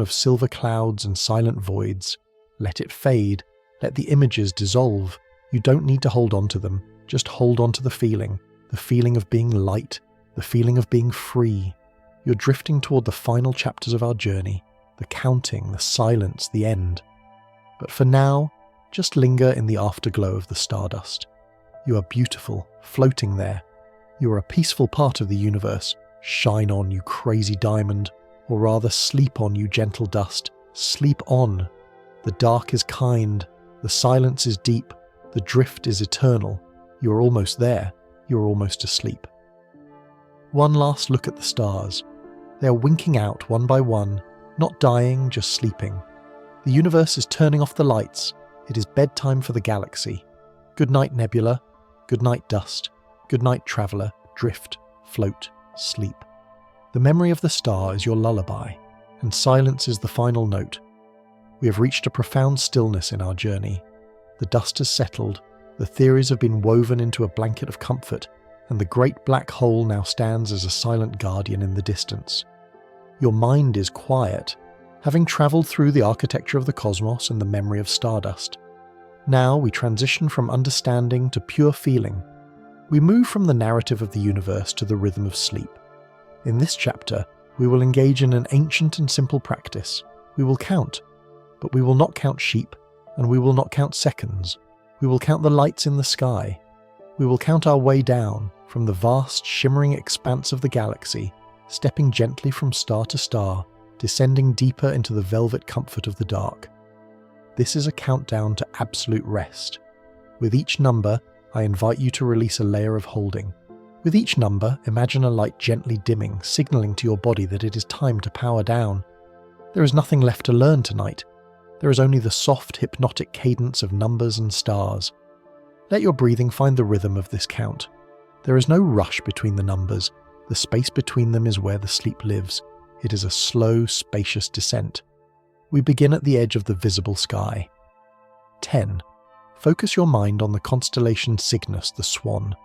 A: of silver clouds and silent voids. Let it fade. Let the images dissolve. You don't need to hold on to them. Just hold on to the feeling of being light, the feeling of being free. You're drifting toward the final chapters of our journey, the counting, the silence, the end. But for now, just linger in the afterglow of the stardust. You are beautiful, floating there. You are a peaceful part of the universe. Shine on, you crazy diamond, or rather sleep on, you gentle dust. Sleep on. The dark is kind, the silence is deep, the drift is eternal. You are almost there, you are almost asleep. One last look at the stars. They are winking out one by one, not dying, just sleeping. The universe is turning off the lights. It is bedtime for the galaxy. Good night, nebula. Good night, dust. Good night, traveller. Drift, float, sleep. The memory of the star is your lullaby, and silence is the final note. We have reached a profound stillness in our journey. The dust has settled, the theories have been woven into a blanket of comfort, and the great black hole now stands as a silent guardian in the distance. Your mind is quiet, having travelled through the architecture of the cosmos and the memory of stardust. Now we transition from understanding to pure feeling. We move from the narrative of the universe to the rhythm of sleep. In this chapter, we will engage in an ancient and simple practice. We will count, but we will not count sheep, and we will not count seconds. We will count the lights in the sky. We will count our way down from the vast, shimmering expanse of the galaxy, stepping gently from star to star, descending deeper into the velvet comfort of the dark. This is a countdown to absolute rest. With each number, I invite you to release a layer of holding. With each number, imagine a light gently dimming, signaling to your body that it is time to power down. There is nothing left to learn tonight. There is only the soft, hypnotic cadence of numbers and stars. Let your breathing find the rhythm of this count. There is no rush between the numbers. The space between them is where the sleep lives. It is a slow, spacious descent. We begin at the edge of the visible sky. 10. Focus your mind on the constellation Cygnus, the swan.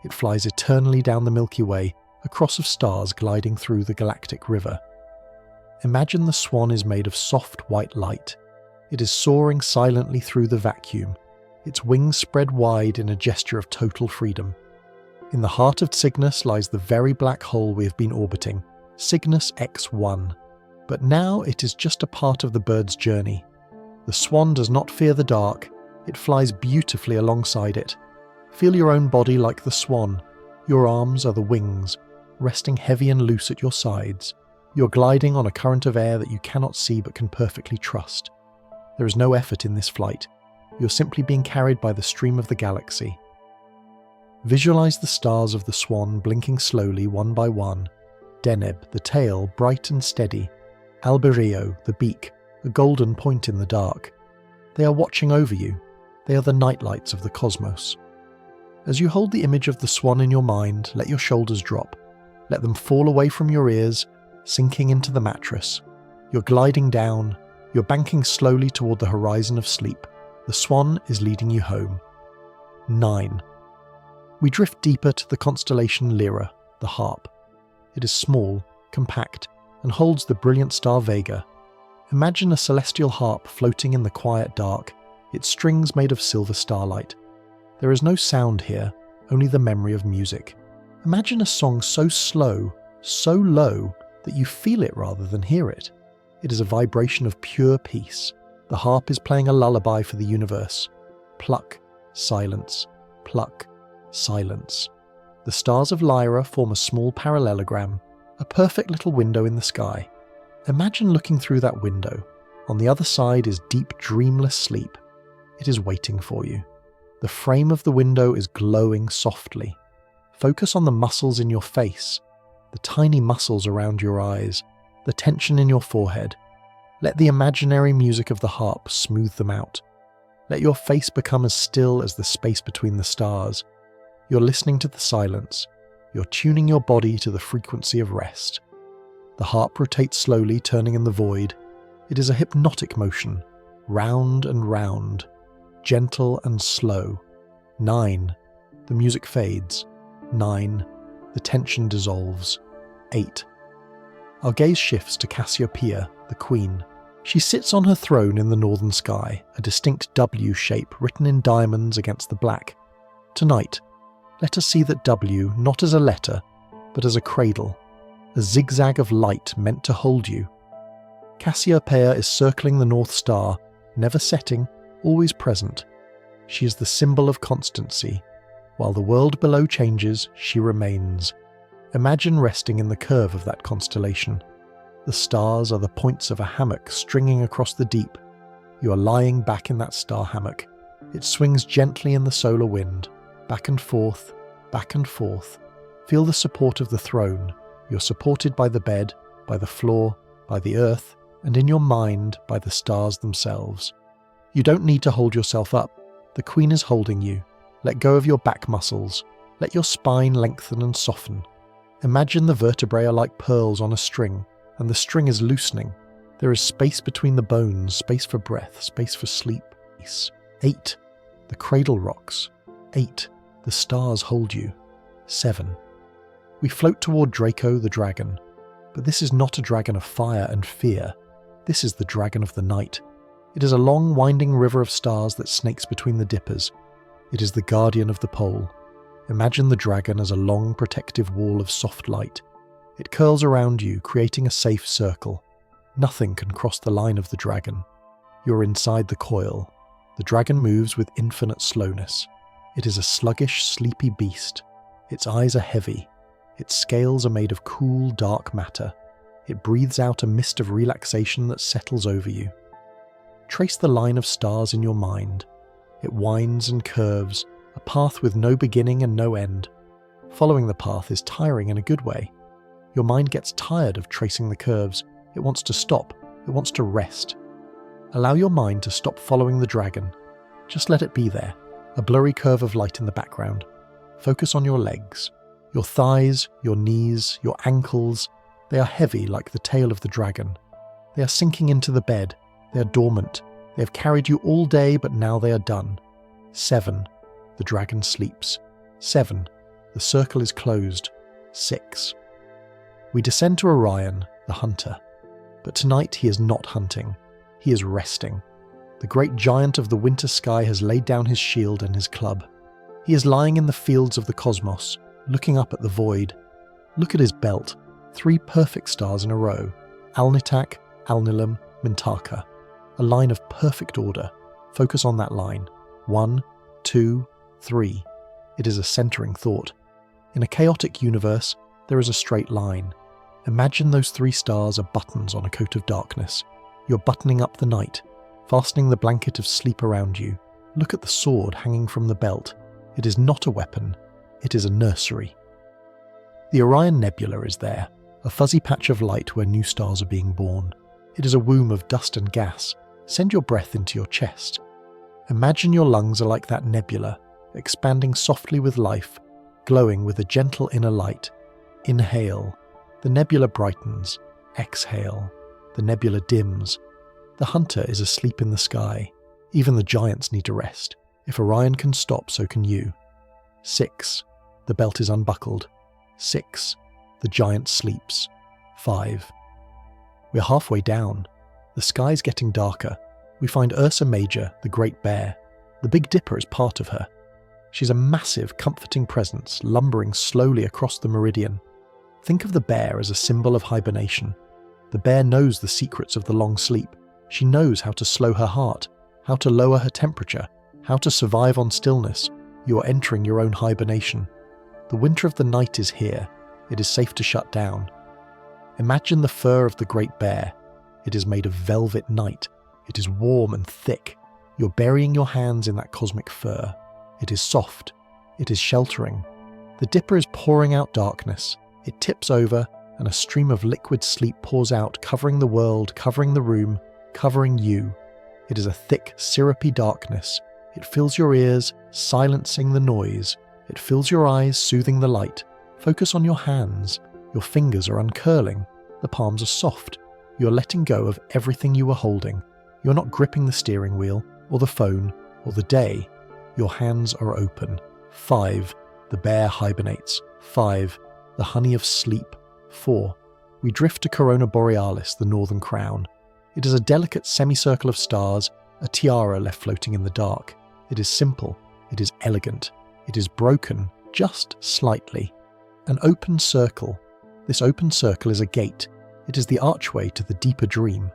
A: It flies eternally down the Milky Way, a cross of stars gliding through the galactic river. Imagine the swan is made of soft white light. It is soaring silently through the vacuum, its wings spread wide in a gesture of total freedom. In the heart of Cygnus lies the very black hole we have been orbiting, Cygnus X1. But now it is just a part of the bird's journey. The swan does not fear the dark, it flies beautifully alongside it. Feel your own body like the swan. Your arms are the wings, resting heavy and loose at your sides. You're gliding on a current of air that you cannot see but can perfectly trust. There is no effort in this flight. You're simply being carried by the stream of the galaxy. Visualize the stars of the swan blinking slowly one by one. Deneb, the tail, bright and steady. Alberio, the beak, a golden point in the dark. They are watching over you. They are the nightlights of the cosmos. As you hold the image of the swan in your mind, let your shoulders drop. Let them fall away from your ears, sinking into the mattress. You're gliding down. You're banking slowly toward the horizon of sleep. The swan is leading you home. 9. We drift deeper to the constellation Lyra, the harp. It is small, compact, and holds the brilliant star Vega. Imagine a celestial harp floating in the quiet dark, its strings made of silver starlight. There is no sound here, only the memory of music. Imagine a song so slow, so low, that you feel it rather than hear it. It is a vibration of pure peace. The harp is playing a lullaby for the universe. Pluck, silence, pluck, silence. The stars of Lyra form a small parallelogram, a perfect little window in the sky. Imagine looking through that window. On the other side is deep, dreamless sleep. It is waiting for you. The frame of the window is glowing softly. Focus on the muscles in your face, the tiny muscles around your eyes, the tension in your forehead. Let the imaginary music of the harp smooth them out. Let your face become as still as the space between the stars. You're listening to the silence. You're tuning your body to the frequency of rest. The harp rotates slowly, turning in the void. It is a hypnotic motion, round and round, gentle and slow. 9. The music fades. 9. The tension dissolves. 8. Our gaze shifts to Cassiopeia, the queen. She sits on her throne in the northern sky, a distinct W shape written in diamonds against the black. Tonight, let us see that W not as a letter, but as a cradle, a zigzag of light meant to hold you. Cassiopeia is circling the North Star, never setting, always present. She is the symbol of constancy. While the world below changes, she remains. Imagine resting in the curve of that constellation. The stars are the points of a hammock stringing across the deep. You are lying back in that star hammock. It swings gently in the solar wind, back and forth, back and forth. Feel the support of the throne. You're supported by the bed, by the floor, by the earth, and in your mind by the stars themselves. You don't need to hold yourself up. The Queen is holding you. Let go of your back muscles. Let your spine lengthen and soften. Imagine the vertebrae are like pearls on a string, and the string is loosening. There is space between the bones, space for breath, space for sleep. 8. The cradle rocks. 8. The stars hold you. 7. We float toward Draco the dragon. But this is not a dragon of fire and fear. This is the dragon of the night. It is a long winding river of stars that snakes between the dippers. It is the guardian of the pole. Imagine the dragon as a long protective wall of soft light. It curls around you, creating a safe circle. Nothing can cross the line of the dragon. You're inside the coil. The dragon moves with infinite slowness. It is a sluggish, sleepy beast. Its eyes are heavy. Its scales are made of cool, dark matter. It breathes out a mist of relaxation that settles over you. Trace the line of stars in your mind. It winds and curves, a path with no beginning and no end. Following the path is tiring in a good way. Your mind gets tired of tracing the curves. It wants to stop. It wants to rest. Allow your mind to stop following the dragon. Just let it be there, a blurry curve of light in the background. Focus on your legs. Your thighs, your knees, your ankles. They are heavy like the tail of the dragon. They are sinking into the bed. They are dormant. They have carried you all day, but now they are done. 7. The dragon sleeps. 7. The circle is closed. 6. We descend to Orion, the hunter. But tonight he is not hunting. He is resting. The great giant of the winter sky has laid down his shield and his club. He is lying in the fields of the cosmos, looking up at the void. Look at his belt. 3 perfect stars in a row. Alnitak, Alnilam, Mintaka. A line of perfect order. Focus on that line. 1, 2, 3. It is a centering thought. In a chaotic universe, there is a straight line. Imagine those 3 stars are buttons on a coat of darkness. You're buttoning up the night, fastening the blanket of sleep around you. Look at the sword hanging from the belt. It is not a weapon. It is a nursery. The Orion Nebula is there, a fuzzy patch of light where new stars are being born. It is a womb of dust and gas. Send your breath into your chest. Imagine your lungs are like that nebula, expanding softly with life, glowing with a gentle inner light. Inhale. The nebula brightens. Exhale. The nebula dims. The hunter is asleep in the sky. Even the giants need to rest. If Orion can stop, so can you. 6. The belt is unbuckled. 6. The giant sleeps. 5. We're halfway down. The sky's getting darker. We find Ursa Major, the Great Bear. The Big Dipper is part of her. She's a massive, comforting presence, lumbering slowly across the meridian. Think of the bear as a symbol of hibernation. The bear knows the secrets of the long sleep. She knows how to slow her heart, how to lower her temperature, how to survive on stillness. You are entering your own hibernation. The winter of the night is here. It is safe to shut down. Imagine the fur of the great bear. It is made of velvet night. It is warm and thick. You're burying your hands in that cosmic fur. It is soft. It is sheltering. The dipper is pouring out darkness. It tips over, and a stream of liquid sleep pours out, covering the world, covering the room, covering you. It is a thick, syrupy darkness. It fills your ears, silencing the noise. It fills your eyes, soothing the light. Focus on your hands. Your fingers are uncurling. The palms are soft. You're letting go of everything you were holding. You're not gripping the steering wheel, or the phone, or the day. Your hands are open. 5. The bear hibernates. 5. The honey of sleep. 4. We drift to Corona Borealis, the northern crown. It is a delicate semicircle of stars, a tiara left floating in the dark. It is simple. It is elegant. It is broken, just slightly. An open circle. This open circle is a gate. It is the archway to the deeper dream.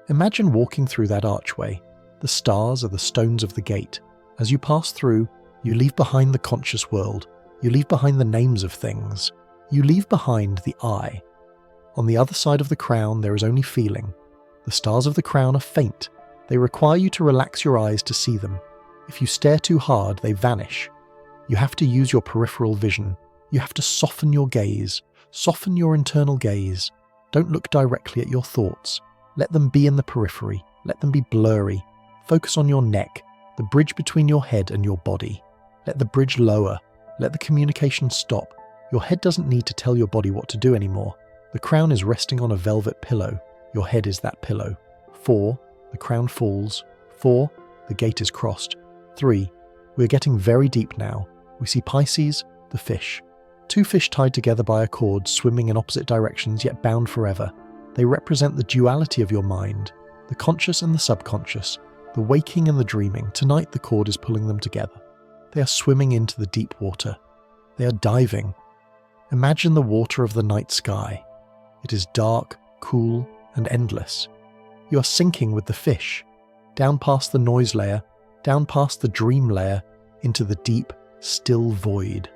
A: Imagine walking through that archway. The stars are the stones of the gate. As you pass through, you leave behind the conscious world. You leave behind the names of things. You leave behind the I. On the other side of the crown, there is only feeling. The stars of the crown are faint. They require you to relax your eyes to see them. If you stare too hard, they vanish. You have to use your peripheral vision. You have to soften your gaze. Soften your internal gaze. Don't look directly at your thoughts. Let them be in the periphery. Let them be blurry. Focus on your neck, the bridge between your head and your body. Let the bridge lower. Let the communication stop. Your head doesn't need to tell your body what to do anymore. The crown is resting on a velvet pillow. Your head is that pillow. 4. The crown falls. 4. The gate is crossed. 3. We are getting very deep now. We see Pisces, the fish. 2 fish tied together by a cord, swimming in opposite directions yet bound forever. They represent the duality of your mind, the conscious and the subconscious, the waking and the dreaming. Tonight the cord is pulling them together. They are swimming into the deep water. They are diving. Imagine the water of the night sky. It is dark, cool, and endless. You are sinking with the fish, down past the noise layer, down past the dream layer, into the deep, still void.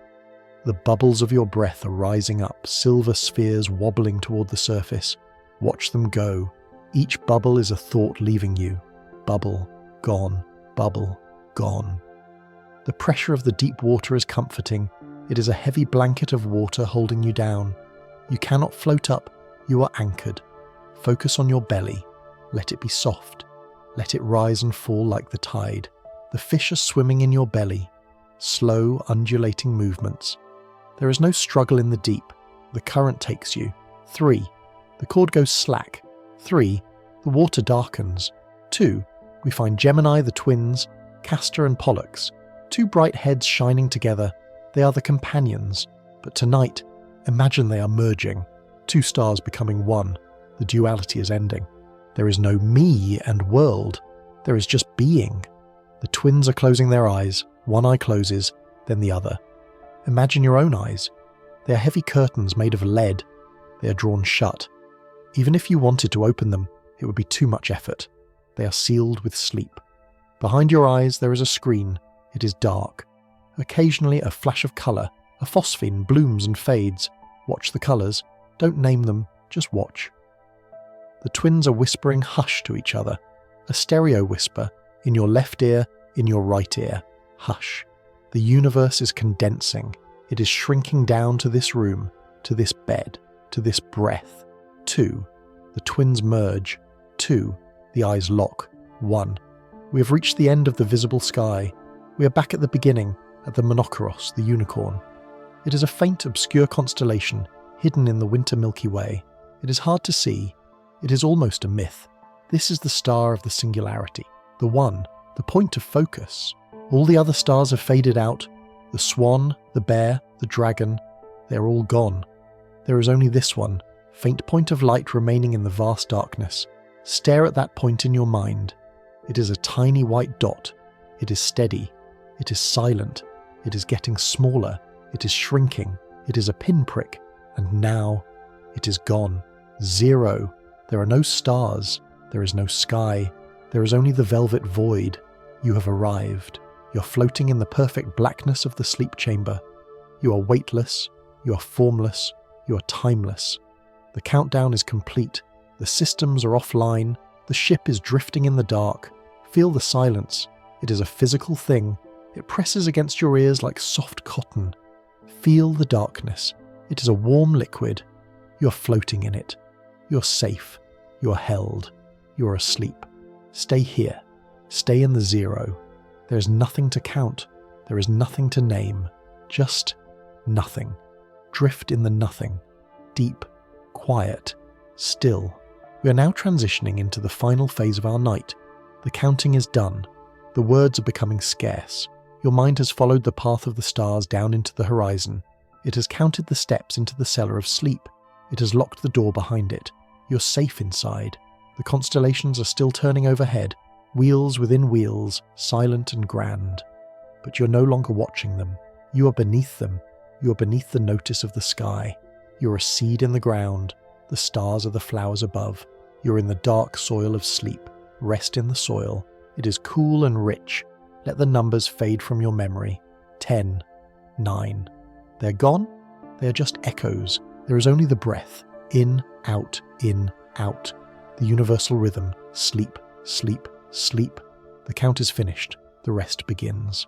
A: The bubbles of your breath are rising up, silver spheres wobbling toward the surface. Watch them go. Each bubble is a thought leaving you. Bubble, gone, bubble, gone. The pressure of the deep water is comforting. It is a heavy blanket of water holding you down. You cannot float up. You are anchored. Focus on your belly. Let it be soft. Let it rise and fall like the tide. The fish are swimming in your belly. Slow, undulating movements. There is no struggle in the deep. The current takes you. 3. The cord goes slack. 3. The water darkens. 2. We find Gemini, the twins, Castor and Pollux. 2 bright heads shining together. They are the companions. But tonight, imagine they are merging. 2 stars becoming one. The duality is ending. There is no me and world. There is just being. The twins are closing their eyes. One eye closes, then the other. Imagine your own eyes. They are heavy curtains made of lead. They are drawn shut. Even if you wanted to open them, it would be too much effort. They are sealed with sleep. Behind your eyes there is a screen. It is dark. Occasionally a flash of colour. A phosphene blooms and fades. Watch the colours. Don't name them, just watch. The twins are whispering hush to each other. A stereo whisper, in your left ear, in your right ear. Hush. The universe is condensing. It is shrinking down to this room, to this bed, to this breath. 2. The twins merge. 2. The eyes lock. 1. We have reached the end of the visible sky. We are back at the beginning, at the Monoceros, the unicorn. It is a faint, obscure constellation, hidden in the winter Milky Way. It is hard to see. It is almost a myth. This is the star of the singularity, the one, the point of focus. All the other stars have faded out. The swan, the bear, the dragon, they are all gone. There is only this one, faint point of light remaining in the vast darkness. Stare at that point in your mind. It is a tiny white dot. It is steady. It is silent. It is getting smaller. It is shrinking. It is a pinprick. And now, it is gone. 0. There are no stars. There is no sky. There is only the velvet void. You have arrived. You're floating in the perfect blackness of the sleep chamber. You are weightless. You are formless. You are timeless. The countdown is complete. The systems are offline. The ship is drifting in the dark. Feel the silence. It is a physical thing. It presses against your ears like soft cotton. Feel the darkness. It is a warm liquid. You're floating in it. You're safe. You're held. You're asleep. Stay here. Stay in the 0. There is nothing to count. There is nothing to name. Just nothing. Drift in the nothing. Deep, quiet, still. We are now transitioning into the final phase of our night. The counting is done. The words are becoming scarce. Your mind has followed the path of the stars down into the horizon. It has counted the steps into the cellar of sleep. It has locked the door behind it. You're safe inside. The constellations are still turning overhead, wheels within wheels, silent and grand. But you're no longer watching them. You are beneath them. You're beneath the notice of the sky. You're a seed in the ground. The stars are the flowers above. You're in the dark soil of sleep. Rest in the soil. It is cool and rich. Let the numbers fade from your memory. 10, 9. They're gone? They are just echoes. There is only the breath. In, out, in, out. The universal rhythm. Sleep, sleep, sleep. The count is finished. The rest begins.